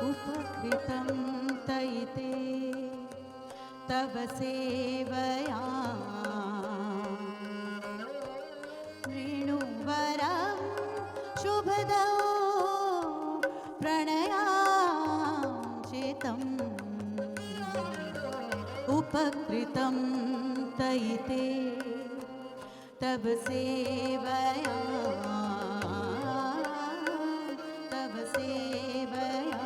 उपकृतं तैते तव सेवया ऋणुवरं शुभदौ प्रणयाचितम् उपकृतं तैते तव सेवया तव सेवया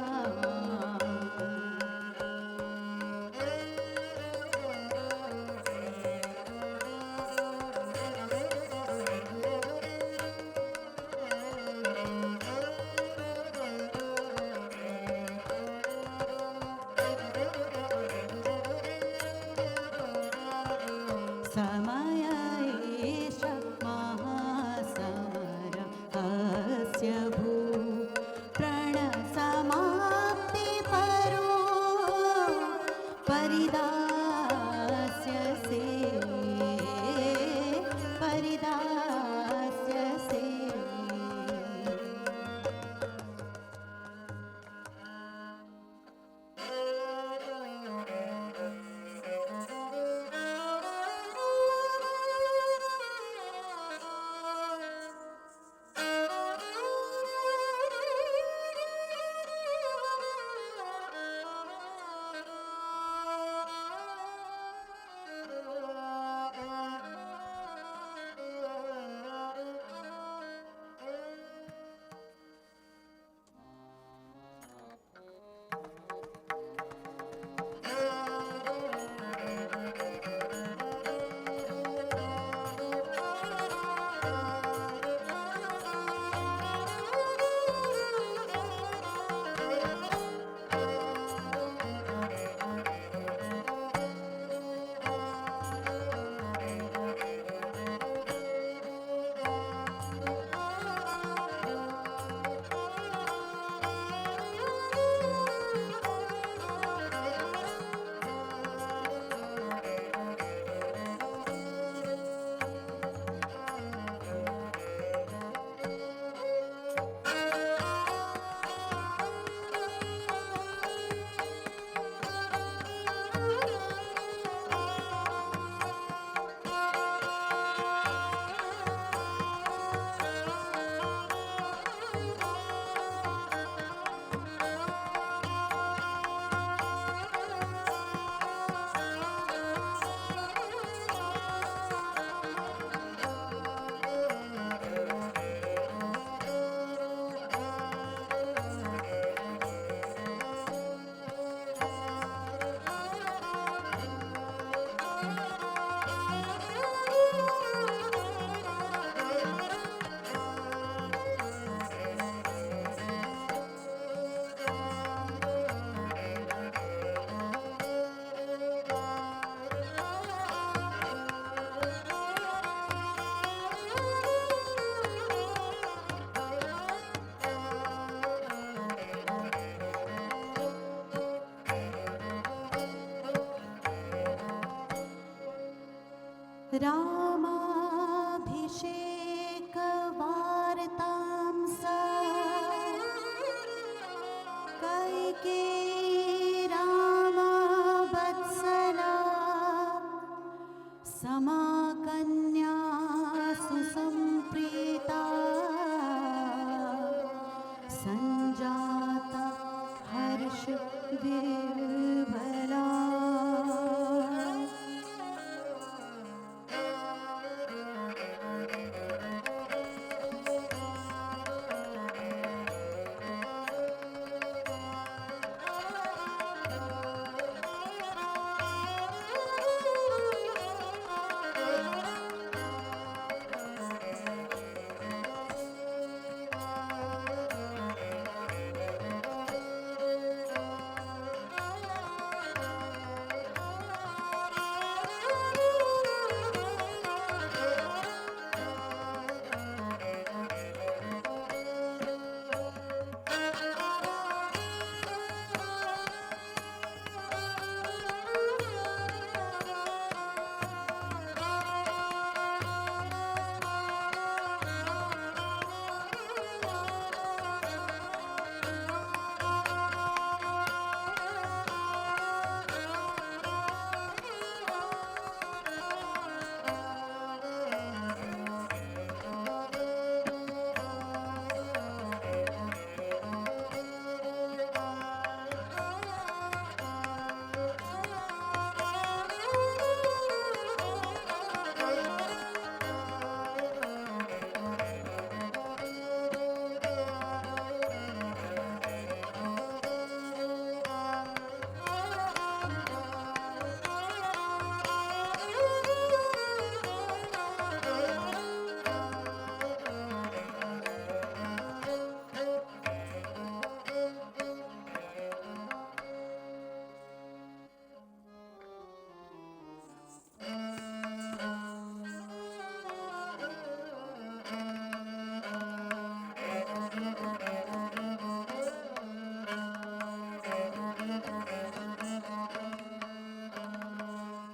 निर्भला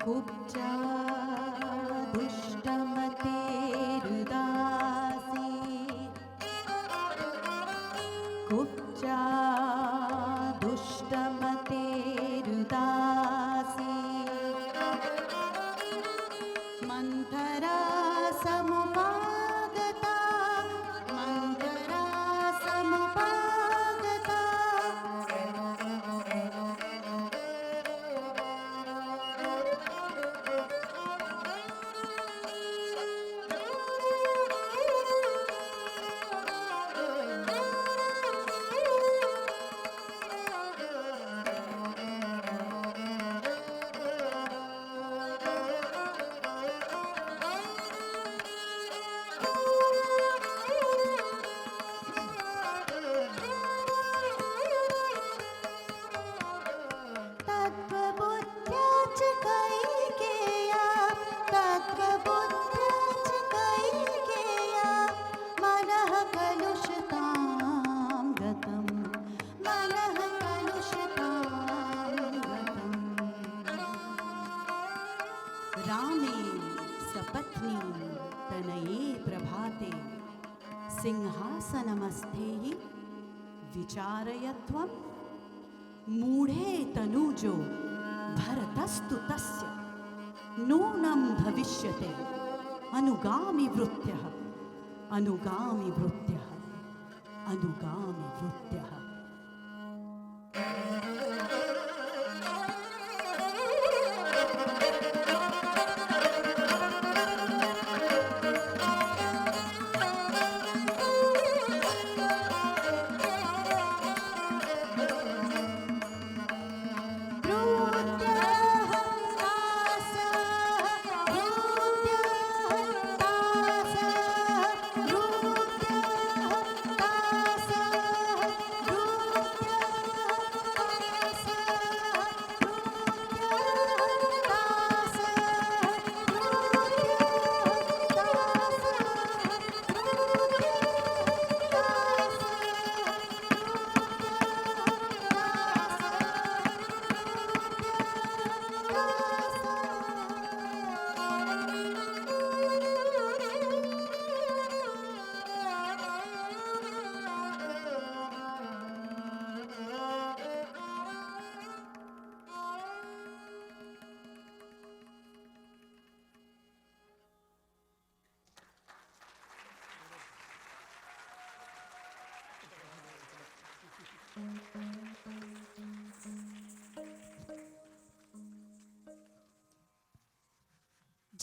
कुब्जा दुष्टमतेरुदासी कुब्जा दुष्टमतेरुदासी मंथरा समुपागता मंथरा समुपागता तत्त्वबुद्ध्याच कैकेया तत्त्वबुद्ध्याच कैकेया मनः कलुषतां गतं मनः कलुषतां गतम् रामे सपत्नी तनये प्रभाते सिंहासनमस्थे विचारयत्वम् मूढ़े तनुजो भरतस्तु तस्य नूनं भविष्यते अनुगामि वृत्यः अनुगामि वृत्यः अनुगामि वृत्यः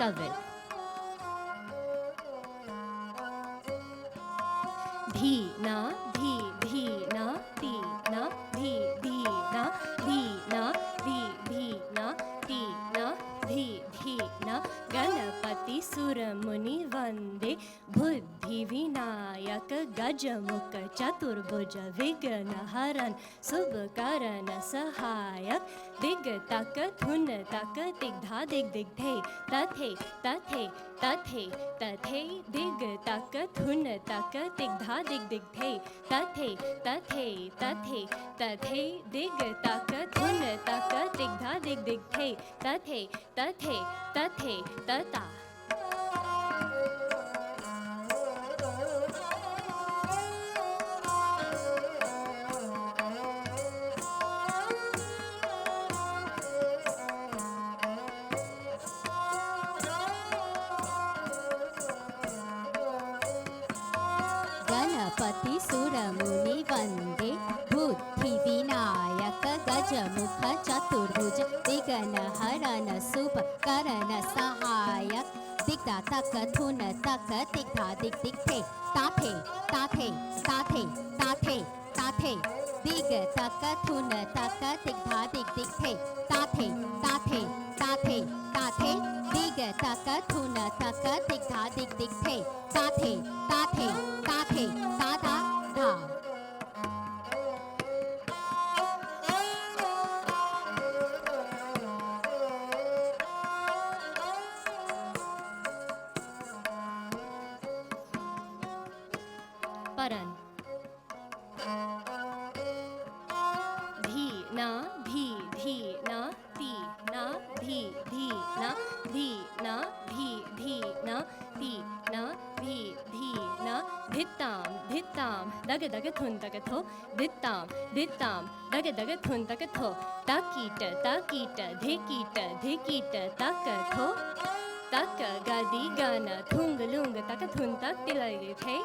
tavit. Dhi na, dhi, dhi na, di na, dhi, dhi na, dhi na, dhi, dhi na, di na, dhi, dhi na. Ganapati Suramuni Vande Buddhi Vinayak Gajamukha Chaturbhuja Vigna Haran Subhakarana Sahayak Digtaka Thunataka Digdha Digdigdhe Tathe Tathe Tathe Tathe Digtaka Thunataka Digdha Digdigdhe Tathe Tathe Tathe Tathe Digtaka Thunataka Digdha Digdigdhe Tathe Tathe Tathe Tata. Ganapati Suramuni Vande Buddhi Vinayaka Gajamukha Chaturbhuja Vigna Harana Subhakarana Sahayak Digda Taka Thuna Taka Digdha Digdigdhe Tathe Tathe Tathe Tathe Tathe Diga Taka Thuna Taka Digdha Digdigdhe Tathe Tathe Tathe Tathe Diga Taka Thuna Taka Digdha Digdigdhe Tathe Tathe Tathe Tata Dha. Paran. Dhi na, dhi, dhi na, di na, dhi, dhi na, dhi na, dhi, dhi na, di na, dhi, dhi na. Dhittam, dhittam, daga daga thun daga tho. Dhittam, dhittam, daga daga thun daga tho. Takita, takita, dhikita, dhikita, taka tho. Taka gadi gana, thunga lunga, taka thun tak tilai the.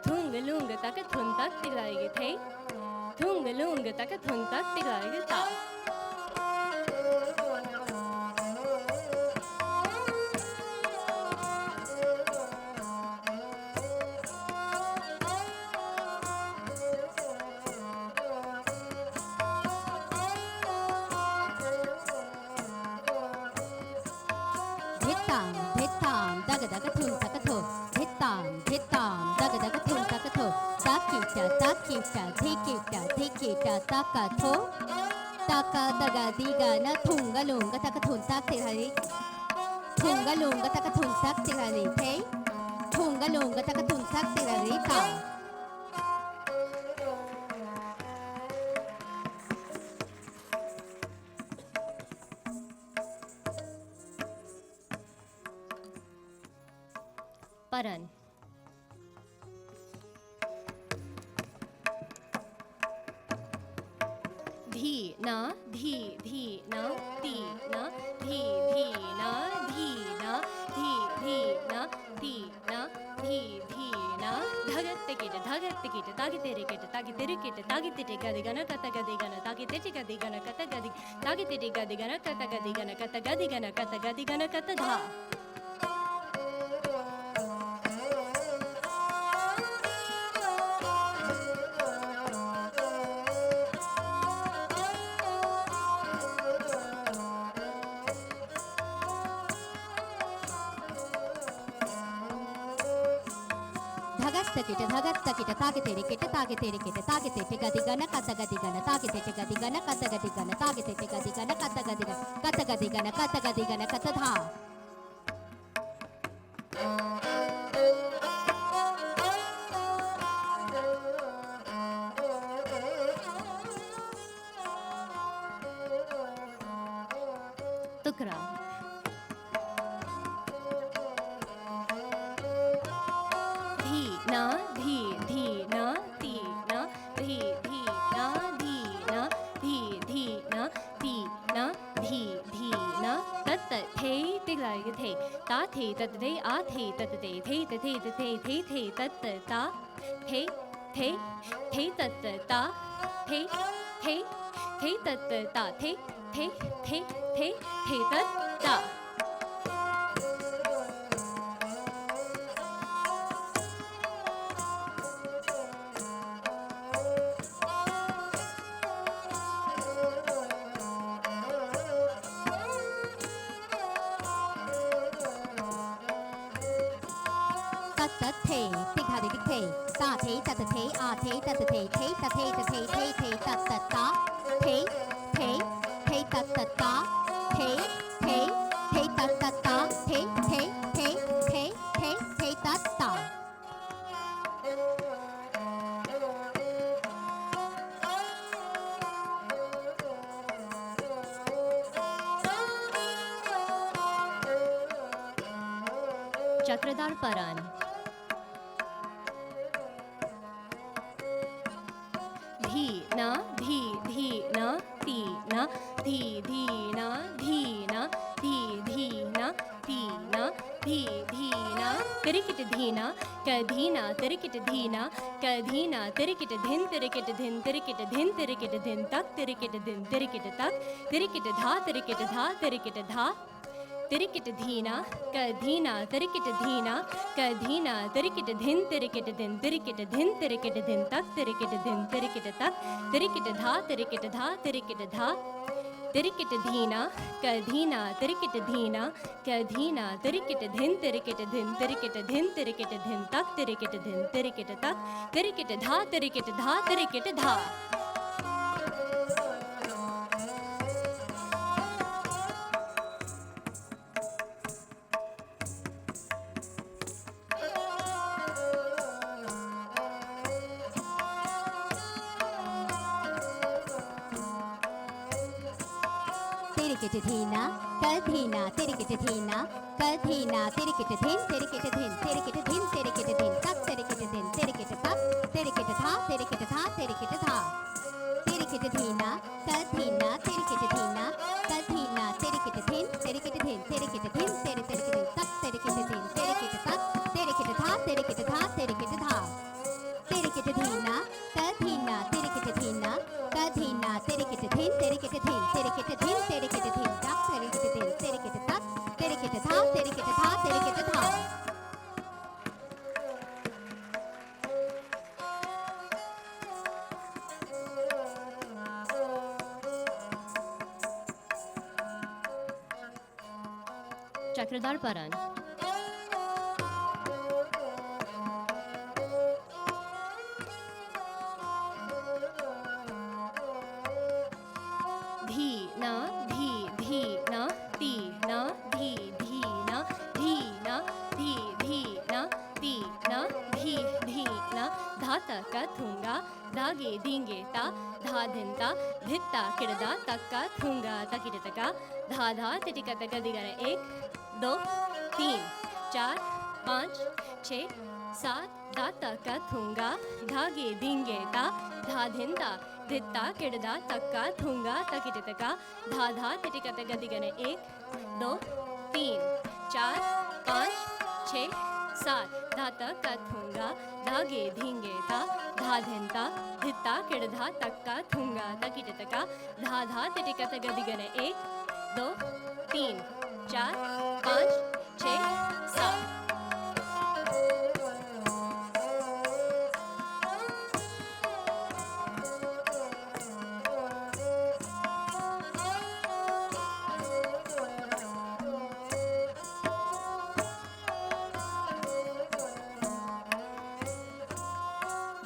Thunga lunga, taka thun tak tilai the. Thunga lunga, taka thun tak tilai ta. Dhittam, dhittam, daga daga thun taka tho. Dhittam, dhittam, daga daga thun taka tho. Takita, takita, dhikita, dhikita, taka tho. Taka daga diga na thunga lunga taka thun tak tilhari. Thunga lunga taka thun tak tilhari the. Thunga lunga taka thun tak tilhari ta. Paran. Dhi na, dhi, dhi na, di na, dhi, dhi na, dhi na, dhi, dhi na, di na, dhi, dhi na. Dhagatte kete, tagitere kete, tagitere kete, tagitere gadi gana kata gadi gana, tagitere gadi gana kata gadi, tagitere gadi gana kata gadi gana kata gadi gana kata gadi gana kata dha. Dhagattakita, dhagattakita, tagitere kete, tagitere kete, tagitere gadi gana kata gadi gana, tagitere gadi gana kata gadi gana, tagitere gadi gana kata gadi gana, kata gadi gana kata gadi gana kata dha. Tukra. Dhi na, dhi, dhi na, di na, dhi, dhi na, di na, dhi, dhi na, di na, dhi, dhi na. Tat tat the, tigla the. Ta the, tat the, a the, tat the, the, tat the, the, tat ta. The, tat ta. The, tat ta. The, tat ta. te, tika de te, ta te, ta ta te, a te, ta ta te, ta te, ta te, ta ta ta, te, ta ta ta, te, ta ta ta, te, ta ta. Chakradar Paran. Dhi na, dhi na, ti na, dhi na, dhi na, dhi na, ti na, dhi na, tirikit dhina, kadhina, tirikit dhina, kadhina, tirikit dhin, tirikit dhin, tirikit dhin, tirikit dhin, tak, tirikit dhin, tirikit tak, tirikit dha, tirikit dha, tirikit dha. Tirikit dhina, kadhina, tirikit dhina, kadhina, tirikit dhin, tirikit dhin, tirikit dhin, tirikit dhin, tak, tirikit dhin, tirikit tak, tirikit dha, tirikit dha, tirikit dha. Tirikit dhina, kadhina, tirikit dhina, kadhina, tirikit dhin, tirikit dhin, tirikit dhin, tirikit dhin, tak, tirikit dhin, tirikit tak, tirikit dha, tirikit dha, tirikit dha. Tirikitithina, kadhina, tirikitithina, kadhina, tirikitithin, tirikitithin, tirikitithin, tirikitithin, tak, tirikitithin, tirikititak, tirikititha, tirikititha, tirikititha. Tirikitithina, kadhina, tirikitithina, kadhina, tirikitithin, tirikitithin, tirikitithin, tirikitithin, tak, tirikitithin, tirikititak, tirikititha, tirikititha, tirikititha. Tirikitithina, kadhina, tirikitithina, kadhina, tirikitithin, tirikitithin, tirikitithin, tirikitithin, tak, tirikitithin, tirikititak, tirikititha, tirikititha, tirikititha. Chakradar Paran. Dhi na, dhi na, ti na, dhi na, dhi na, dhi na, ti na, dhi na, dhata ka thunga, dhage dinge ta, dha dhinta, dhitta kirda takka thunga takitaka, dha dha titika taka digana 1, 2, 3, 4, 5, 6, 7, दाता का थूंगा धागे दिंगे ता धा धिंदा धित्ता किड़दा तक्का थूंगा तकिटतका धा धा तिटिका तका दिगने 1, 2, 3, 4, 5, 6, 7 धाता का थूंगा धागे धिंगे ता धा धिंता धित्ता किड़दा तक्का थूंगा तकिटतका धा धा तिटिका तका दिगने 1, 2, 3, 4, 5, 6, 7.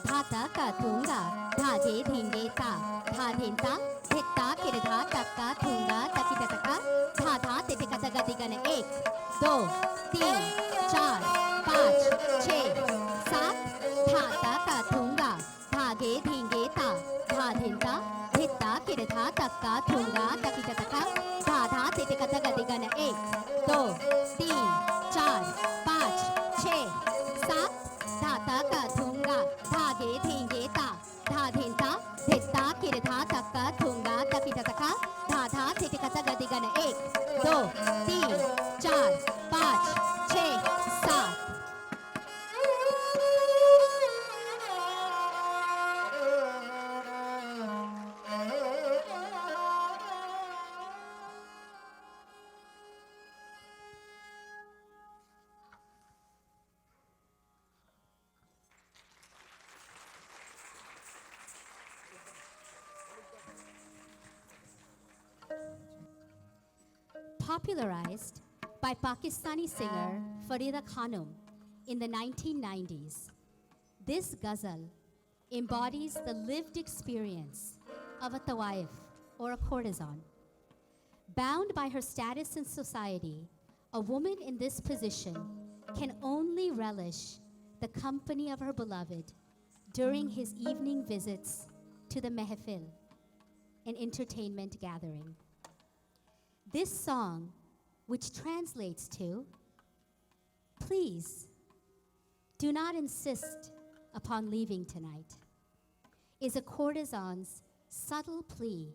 धाता का थूंगा, धागे धींगे ता, धा धिंता, धित्ता किरधा तक्का थूंगा तकिटतका, धा धा तिटिका तका दिगने 1, 2, 3, 4, 5, 6, 7 धाता का थूंगा, धागे धींगे ता, धा धिंता, धित्ता किरधा तक्का थूंगा तकिटतका, धा धा तिटिका तका दिगने 1, 2, 3, 4, 5, 6, 7 धाता का थूंगा, धागे धींगे ता, धा धिंता, धित्ता किरधा तक्का थूंगा तकिटतका, धा धा तिटिका तका दिगने 1, 2, 3, 4, 5, 6, 7. Popularized by Pakistani singer Farida Khanum in the 1990s. This ghazal embodies the lived experience of a tawaif or a courtesan. Bound by her status in society, a woman in this position can only relish the company of her beloved during his evening visits to the mehfil, an entertainment gathering. This song, which translates to, "Please, do not insist upon leaving tonight," is a courtesan's subtle plea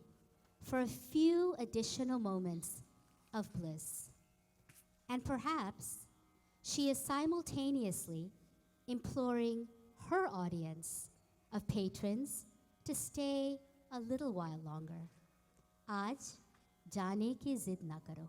for a few additional moments of bliss. And perhaps she is simultaneously imploring her audience of patrons to stay a little while longer. Aaj जाने की जिद ना करो.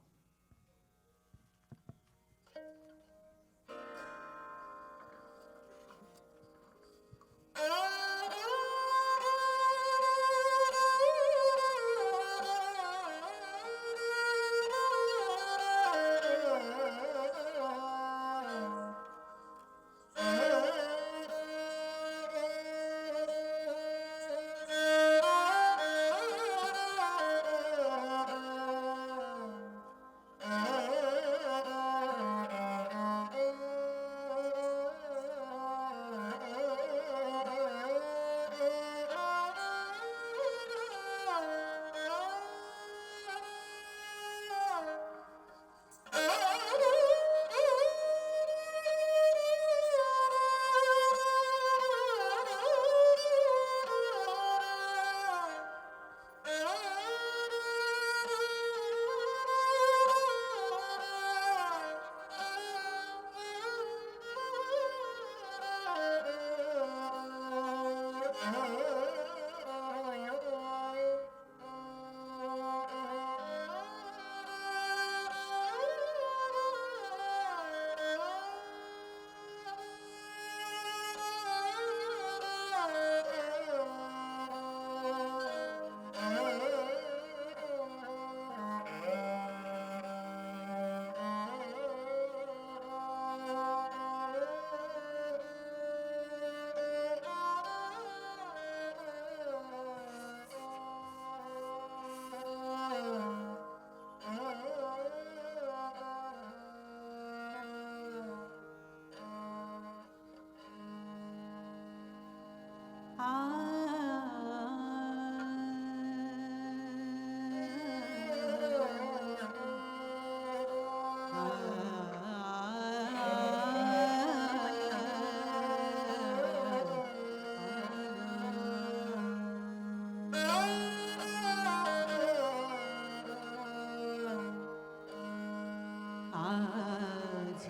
आज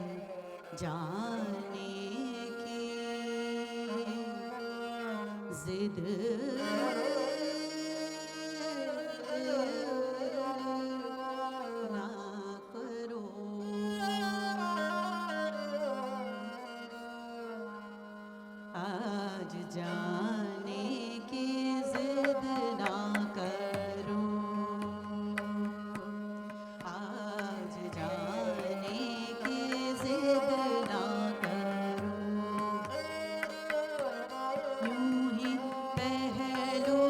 जाने की जिद ना करो. आज जाने की जिद ना करो. आज जाने की जिद ना करो. यूं ही पहलू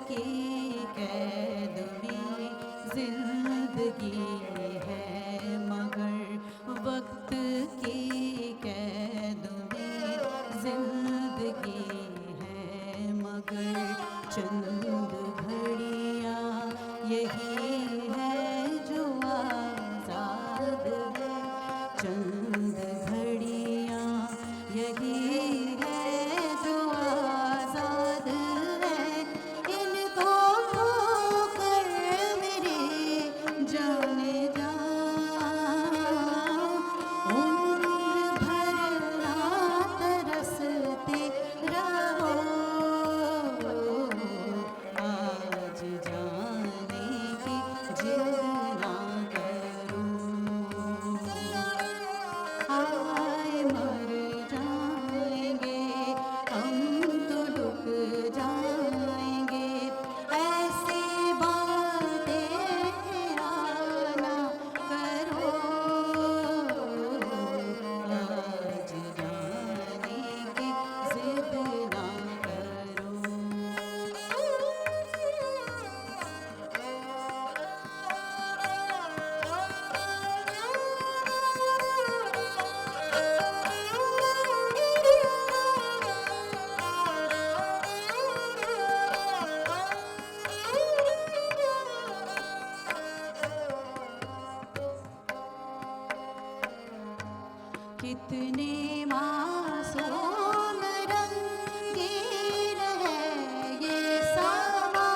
की कैद में जिंदगी है मगर वक्त की कैद में जिंदगी है मगर चंद घड़ियाँ यही है जो आज़ाद है चंद घड़ियाँ यही है जो आज़ाद है इनको खोकर मेरे जाने जा उम्र भर ना तरसते रहो आज जाने की जिद ना करो हाय मर जाएंगे हम तो डूब जाएंगे ऐसी बातें आना करो आज जाने की जिद ना करो कितने मासूम रंगीन है ये सामा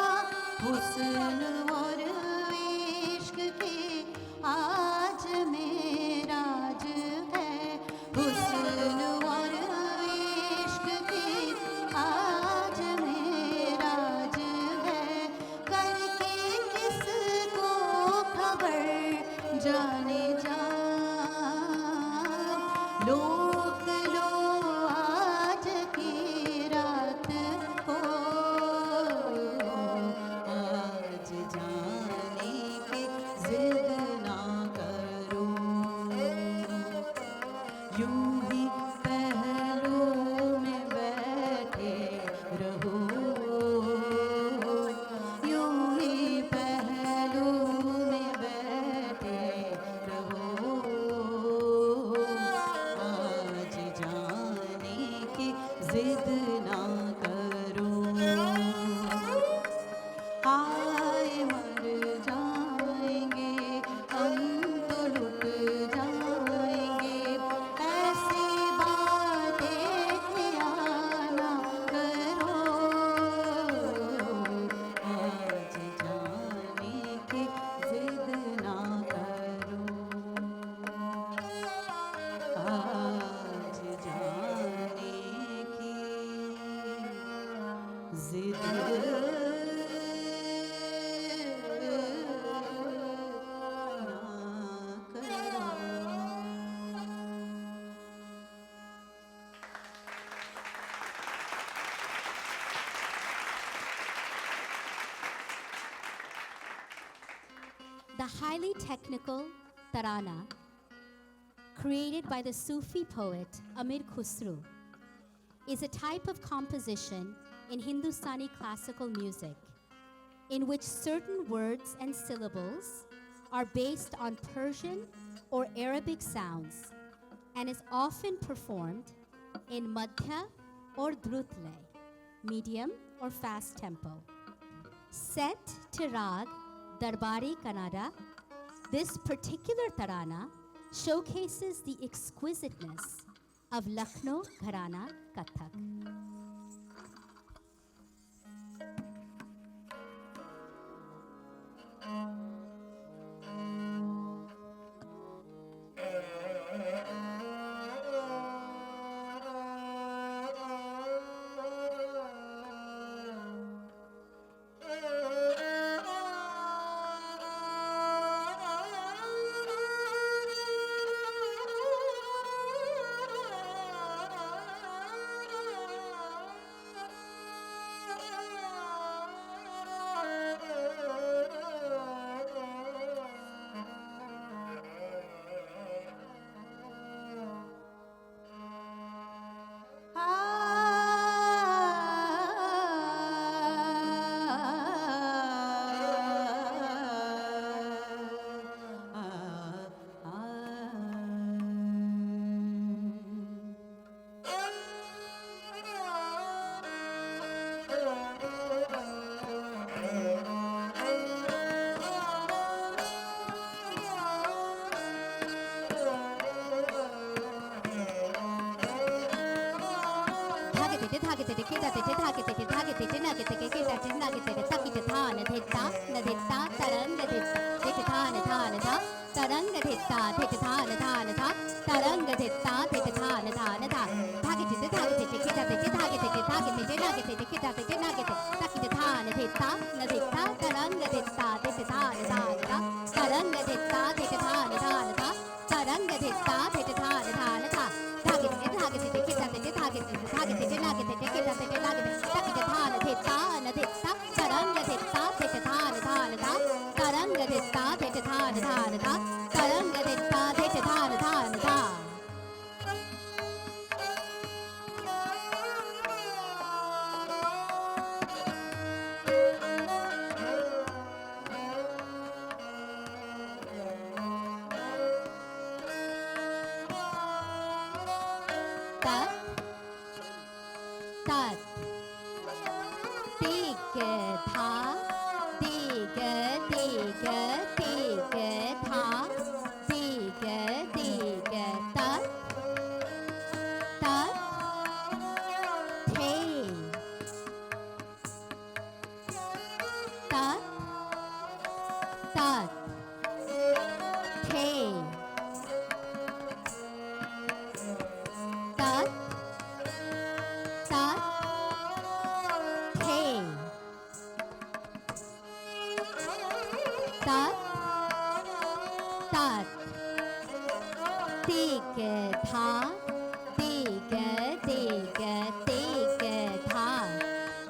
हुस्न और इश्क के आज मेराज है हुस्न और इश्क के आज मेराज है करके किसको खबर जाने जा लोक लो आज की रात को आज जाने की जिद ना करो यूं ही पहलू में बैठे रहो यूं ही पहलू में बैठे रहो आज जाने की जिद ना करो हाय मर जाएंगे हम तो लुट जाएंगे ऐसी बातें आना करो आज जाने की जिद ना करो आज जाने की जिद ना करो The highly technical tarana, created by the Sufi poet Amir Khusru, is a type of composition in Hindustani classical music in which certain words and syllables are based on Persian or Arabic sounds and is often performed in madhya or drutle, medium or fast tempo. Set to rag Darbari Kannada, this particular tarana showcases the exquisiteness of Lucknow Gharana Kathak. te te kita te te ta ke te te ta ke te te na ke te ke kita te na ke te te ta ki te tha na te ta na te ta tarang na te te tha na tha tarang na te ta te te tha na tha tarang na te ta te te tha na tha ta ke te te ta ke te te kita te te ta ke te te ta ke te te na ke te te kita te te na ke te ta ki te tha na te ta tarang na te ta te te tha na tarang na te ta te te tha na tarang na te ta te te tha na tha ta ke te ta ke te kita te te ta ke te ta ke te na ke te te kita te te na ke te ta ki te tha na te ta tarang na te ta te te tha na tarang na te ta te te tha na tarang na te ta te te tha na tat tat ti ke tha ti ke tha ti ke tat tat the tat tat the tat tat the tat tat ti ke tha ti ke tha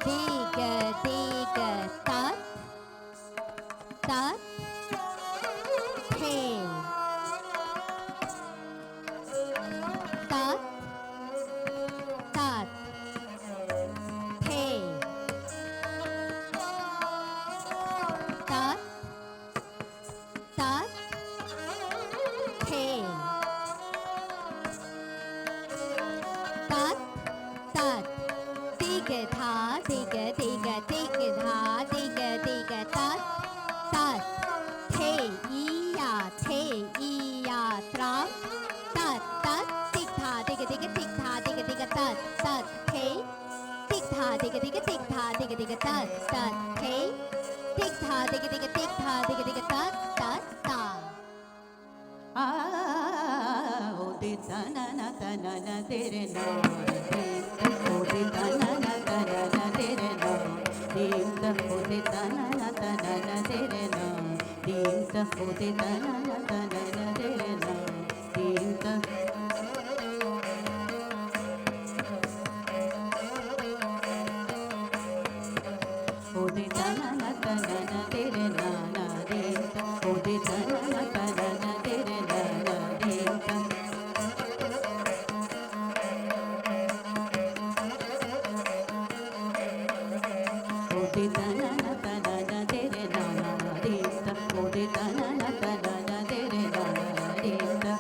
ti ke tat tat the tat tat the tat tat the tat tat ti ke tha ti ke tha ti ke tat tat the i ya tra tat tat tik tha tik tha tat tat the tik tha tik tha tat tat the tik tha tik tha tat ta आ ओ दे तना ना तना ना तेरे ना ओ दे तना ना तना ना तेरे ना दीन ता ओ दे तना ना तना ना तेरे ना दीन ता ओ दे तना ना तना ना तेरे ना दीन ता ओ दे तना ना तना ना तेरे ना ना दीन ता ओ दे तना ना तना ना तेरे ना ना दीन ता ओ दे तना ना तना ना तेरे ना ना दीन ता ओ दे तना ना तना ना तेरे ना ना दीन ता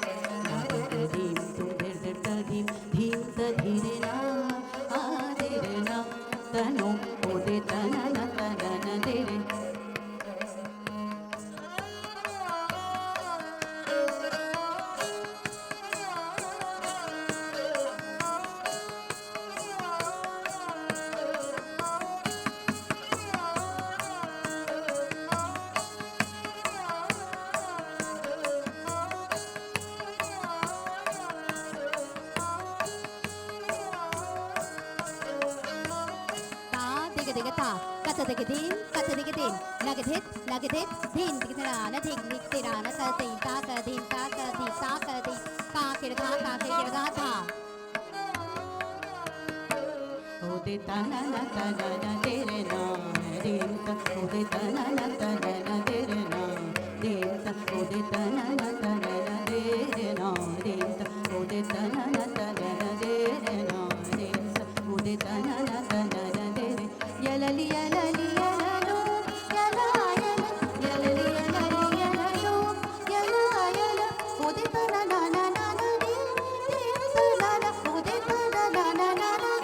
ना दे दीन तुम धीर ता धीम ता धीरे ना आ तेरे ना तनो ओ दे तना ना तना ना तेरे ta kata din din nage dit din dikra na thik dikra na ta tin ta ka din ta ka di ta ka di ka kir ga tha ओ दे तना ना तना ना तेरे ना दीन ता ओ दे तना ना तना ना तेरे ना दीन ता ओ दे तना ना तना ना तेरे ना दीन ता ओ दे तना ना तना ना तेरे ना दीन ता ओ दे तना ना तना ना तेरे यलली यलली यललो यला यला यलली यलली यललो यला यला ओ दे तना ना ना ना ना दीन ता ना ओ दे तना ना ना ना ना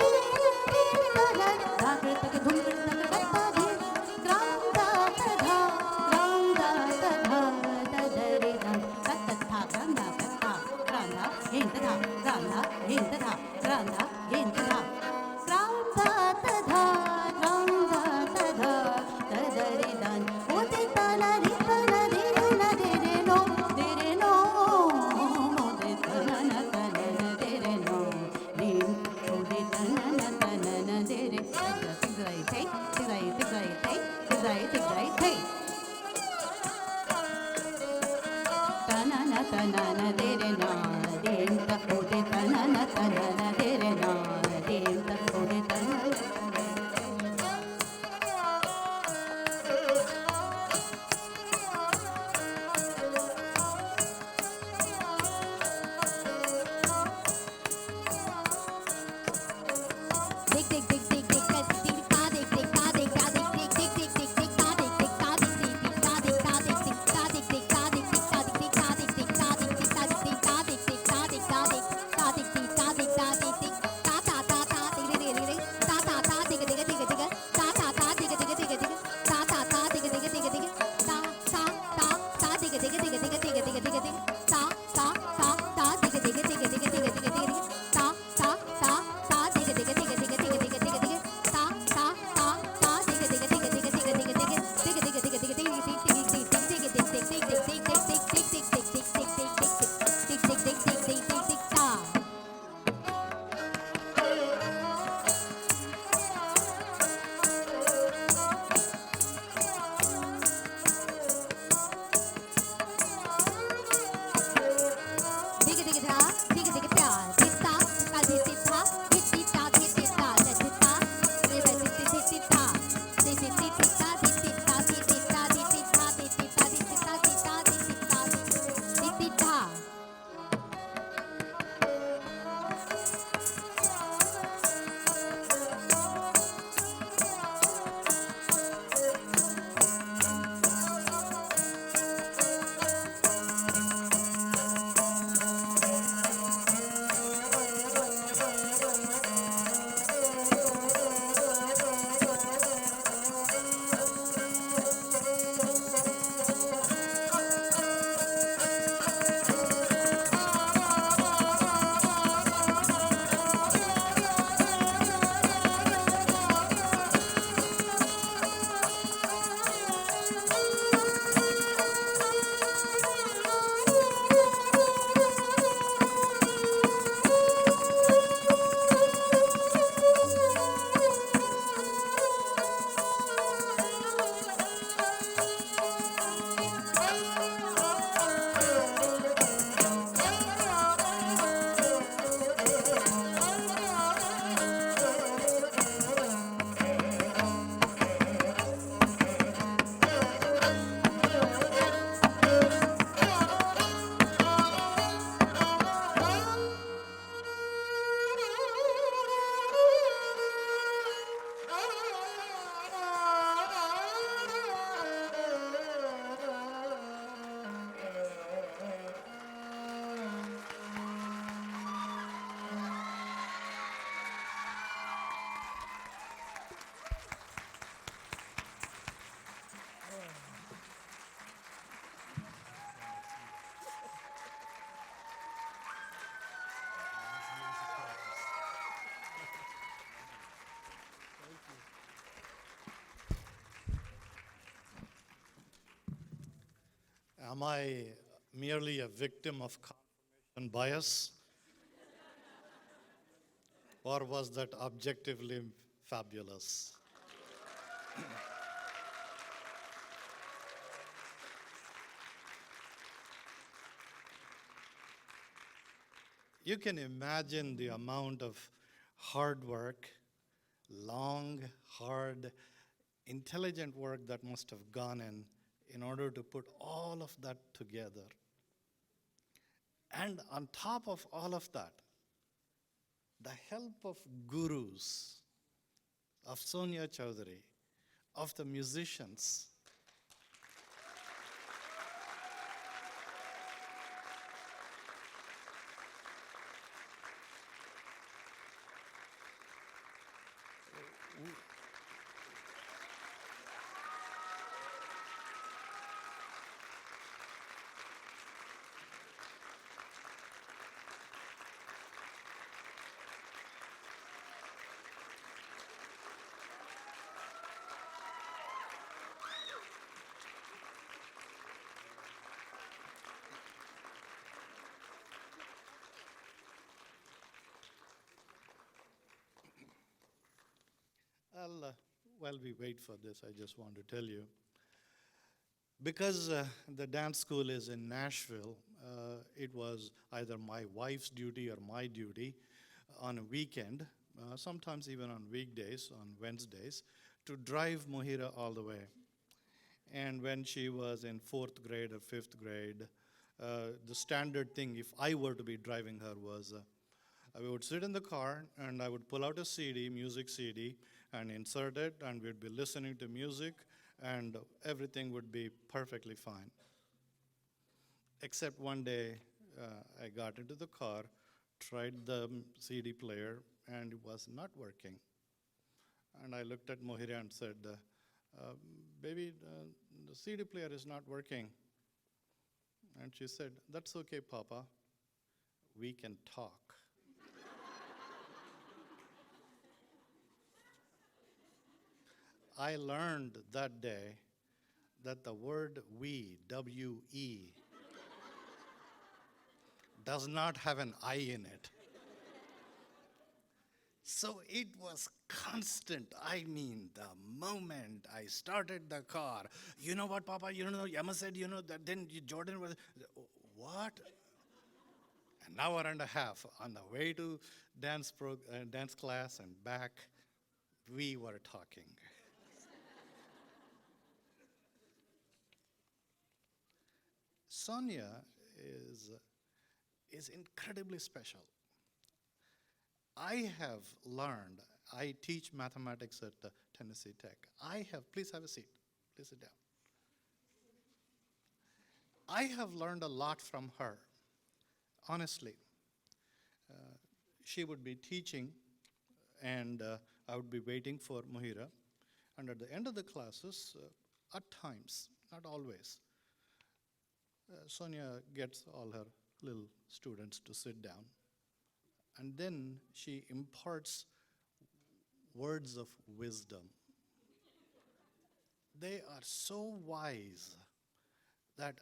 Am I merely a victim of confirmation bias? Or was that objectively fabulous? You can imagine the amount of hard work, long, hard, intelligent work that must have gone in order to put all of that together. And on top of all of that, the help of gurus, of Sonia Chowdhury, of the musicians. While we wait for this, I just want to tell you, because the dance school is in Nashville, it was either my wife's duty or my duty on a weekend, sometimes even on weekdays, on Wednesdays, to drive Mohira all the way. And when she was in 4th grade or 5th grade, the standard thing, if I were to be driving her, was I would sit in the car and I would pull out a CD, music CD, and insert it, and we'd be listening to music, and everything would be perfectly fine. Except one day, I got into the car, tried the CD player, and it was not working. And I looked at Mohira and said, baby, the CD player is not working. And she said, that's okay, Papa. We can talk. I learned that day that the word we, W-E, does not have an I in it. So it was constant. I mean, the moment I started the car, you know what, Papa, Emma said, that then Jordan was, what? An hour and a half on the way to dance class and back, we were talking. Sonia is incredibly special. I have learned, I teach mathematics at Tennessee Tech. Please have a seat. Please sit down. I have learned a lot from her, honestly. She would be teaching, and I would be waiting for Mohira. And at the end of the classes, at times, not always, Sonia gets all her little students to sit down. And then she imparts words of wisdom. They are so wise that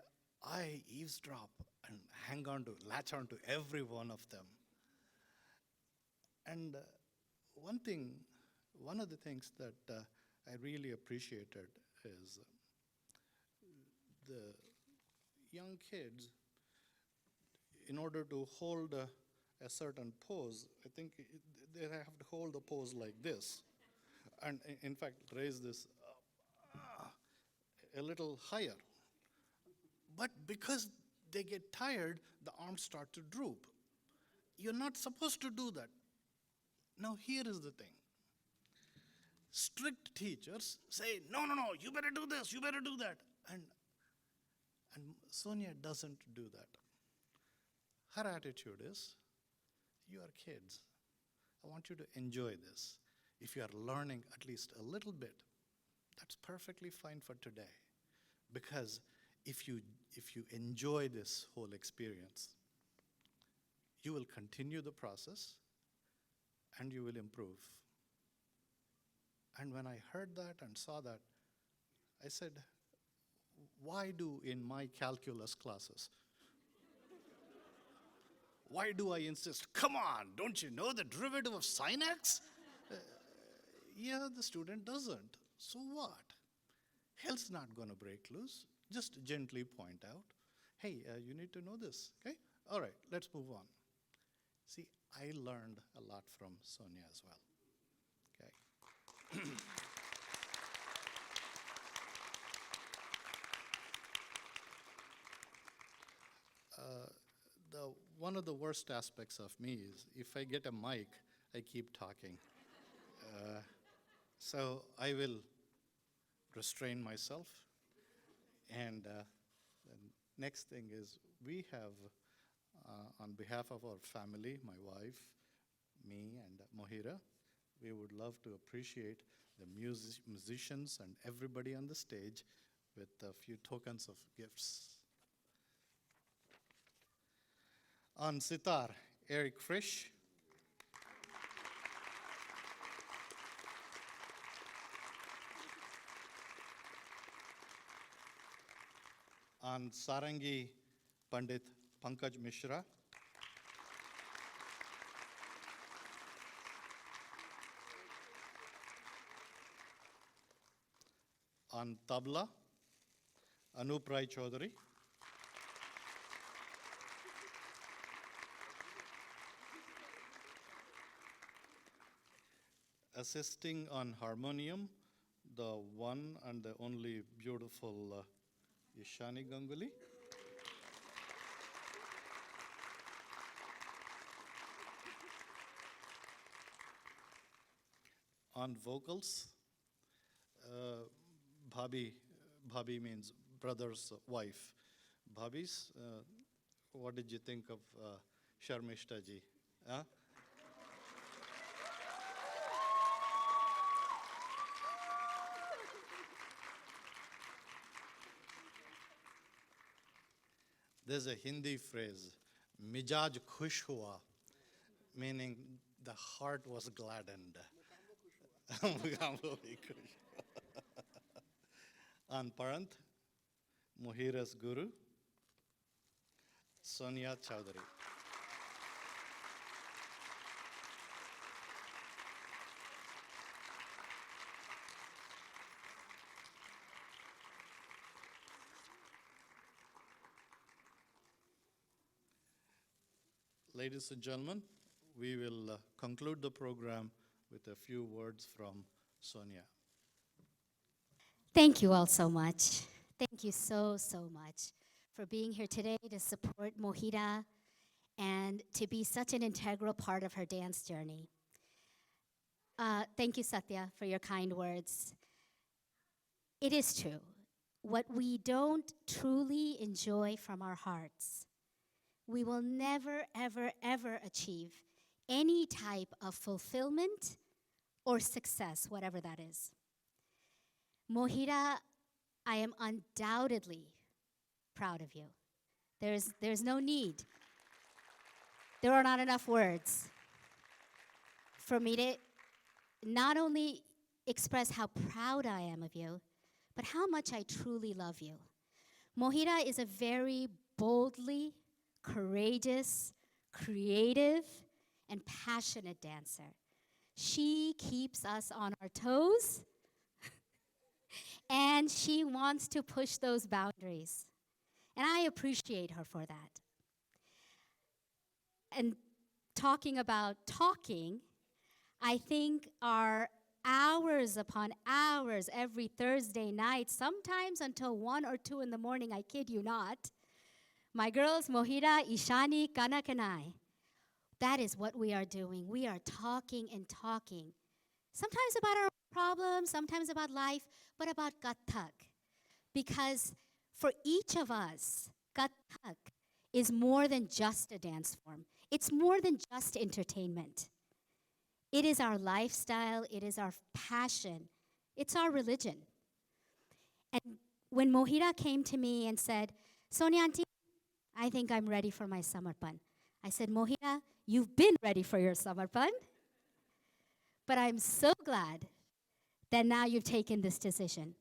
I eavesdrop and latch on to every one of them. And one of the things that I really appreciated is the young kids, in order to hold a certain pose, I think they have to hold the pose like this. And in fact, raise this a little higher. But because they get tired, the arms start to droop. You're not supposed to do that. Now, here is the thing. Strict teachers say, no, you better do this, you better do that. And Sonia doesn't do that. Her attitude is, you are kids. I want you to enjoy this. If you are learning at least a little bit, that's perfectly fine for today. Because if you enjoy this whole experience, you will continue the process and you will improve. And when I heard that and saw that, I said, why do in my calculus classes, why do I insist, come on, don't you know the derivative of sin x? Yeah, the student doesn't. So what? Hell's not going to break loose. Just gently point out, hey, you need to know this, okay? All right, let's move on. See, I learned a lot from Sonia as well, okay? One of the worst aspects of me is if I get a mic, I keep talking. So I will restrain myself. And the next thing is we have, on behalf of our family, my wife, me, and Mohira, we would love to appreciate the musicians and everybody on the stage with a few tokens of gifts. On sitar, Eric Frisch. On sarangi, Pandit Pankaj Mishra. On tabla, Anup Rai Chaudhary. Assisting on harmonium, the one and the only beautiful Ishani Ganguly. On vocals, Bhabi means brother's wife. Bhabis, what did you think of Sharmishta ji? Huh? There's a Hindi phrase, mijaj khush hua, meaning the heart was gladdened. On Parant, Mohira's guru, Sonia Chaudhary. Ladies and gentlemen, we will conclude the program with a few words from Sonia. Thank you all so much. Thank you so, so much for being here today to support Mohira and to be such an integral part of her dance journey. Thank you, Satya, for your kind words. It is true. What we don't truly enjoy from our hearts, we will never, ever, ever achieve any type of fulfillment or success, whatever that is. Mohira, I am undoubtedly proud of you. There's no need. There are not enough words for me to not only express how proud I am of you, but how much I truly love you. Mohira is a very boldly, courageous, creative, and passionate dancer. She keeps us on our toes, and she wants to push those boundaries. And I appreciate her for that. And talking about talking, I think our hours upon hours every Thursday night, sometimes until 1 or 2 in the morning, I kid you not, my girls, Mohira, Ishani, Kanak, and I, that is what we are doing. We are talking and talking. Sometimes about our problems, sometimes about life, but about Kathak. Because for each of us, Kathak is more than just a dance form. It's more than just entertainment. It is our lifestyle, it is our passion, it's our religion. And when Mohira came to me and said, Sonia auntie, I think I'm ready for my Samarpan. I said, Mohira, you've been ready for your Samarpan, but I'm so glad that now you've taken this decision.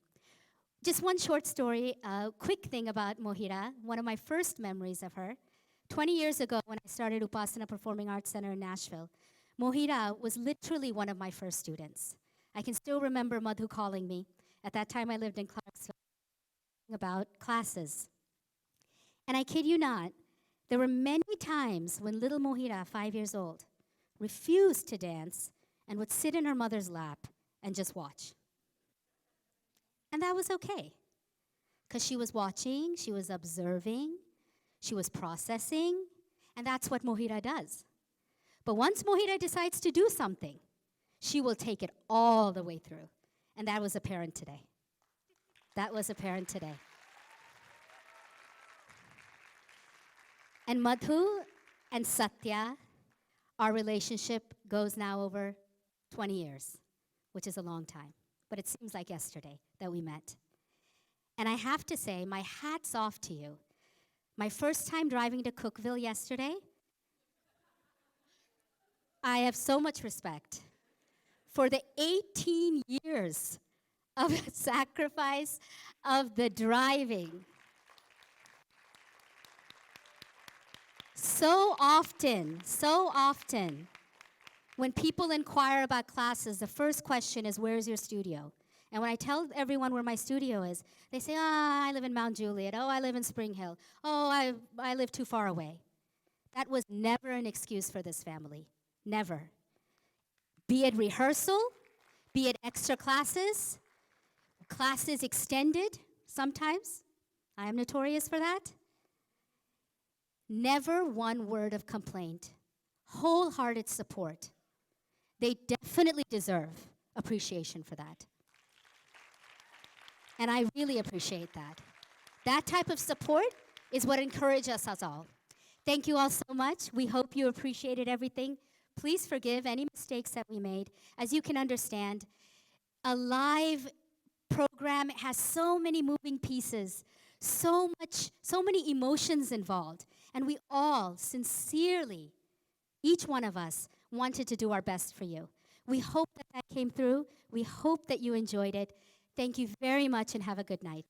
Just one short story, a quick thing about Mohira. One of my first memories of her, 20 years ago when I started Upasana Performing Arts Center in Nashville, Mohira was literally one of my first students. I can still remember Madhu calling me. At that time I lived in Clarksville, about classes. And I kid you not, there were many times when little Mohira, 5 years old, refused to dance and would sit in her mother's lap and just watch. And that was okay, because she was watching, she was observing, she was processing, and that's what Mohira does. But once Mohira decides to do something, she will take it all the way through. And that was apparent today. That was apparent today. And Madhu and Satya, our relationship goes now over 20 years, which is a long time. But it seems like yesterday that we met. And I have to say, my hat's off to you. My first time driving to Cookeville yesterday, I have so much respect for the 18 years of sacrifice of the driving. So often, when people inquire about classes, the first question is, where's your studio? And when I tell everyone where my studio is, they say, I live in Mount Juliet. Oh, I live in Spring Hill. Oh, I live too far away. That was never an excuse for this family. Never. Be it rehearsal, be it extra classes, classes extended sometimes. I am notorious for that. Never one word of complaint. Wholehearted support. They definitely deserve appreciation for that. And I really appreciate that. That type of support is what encourages us all. Thank you all so much. We hope you appreciated everything. Please forgive any mistakes that we made. As you can understand, a live program has so many moving pieces, so many emotions involved. And we all sincerely, each one of us, wanted to do our best for you. We hope that came through. We hope that you enjoyed it. Thank you very much and have a good night.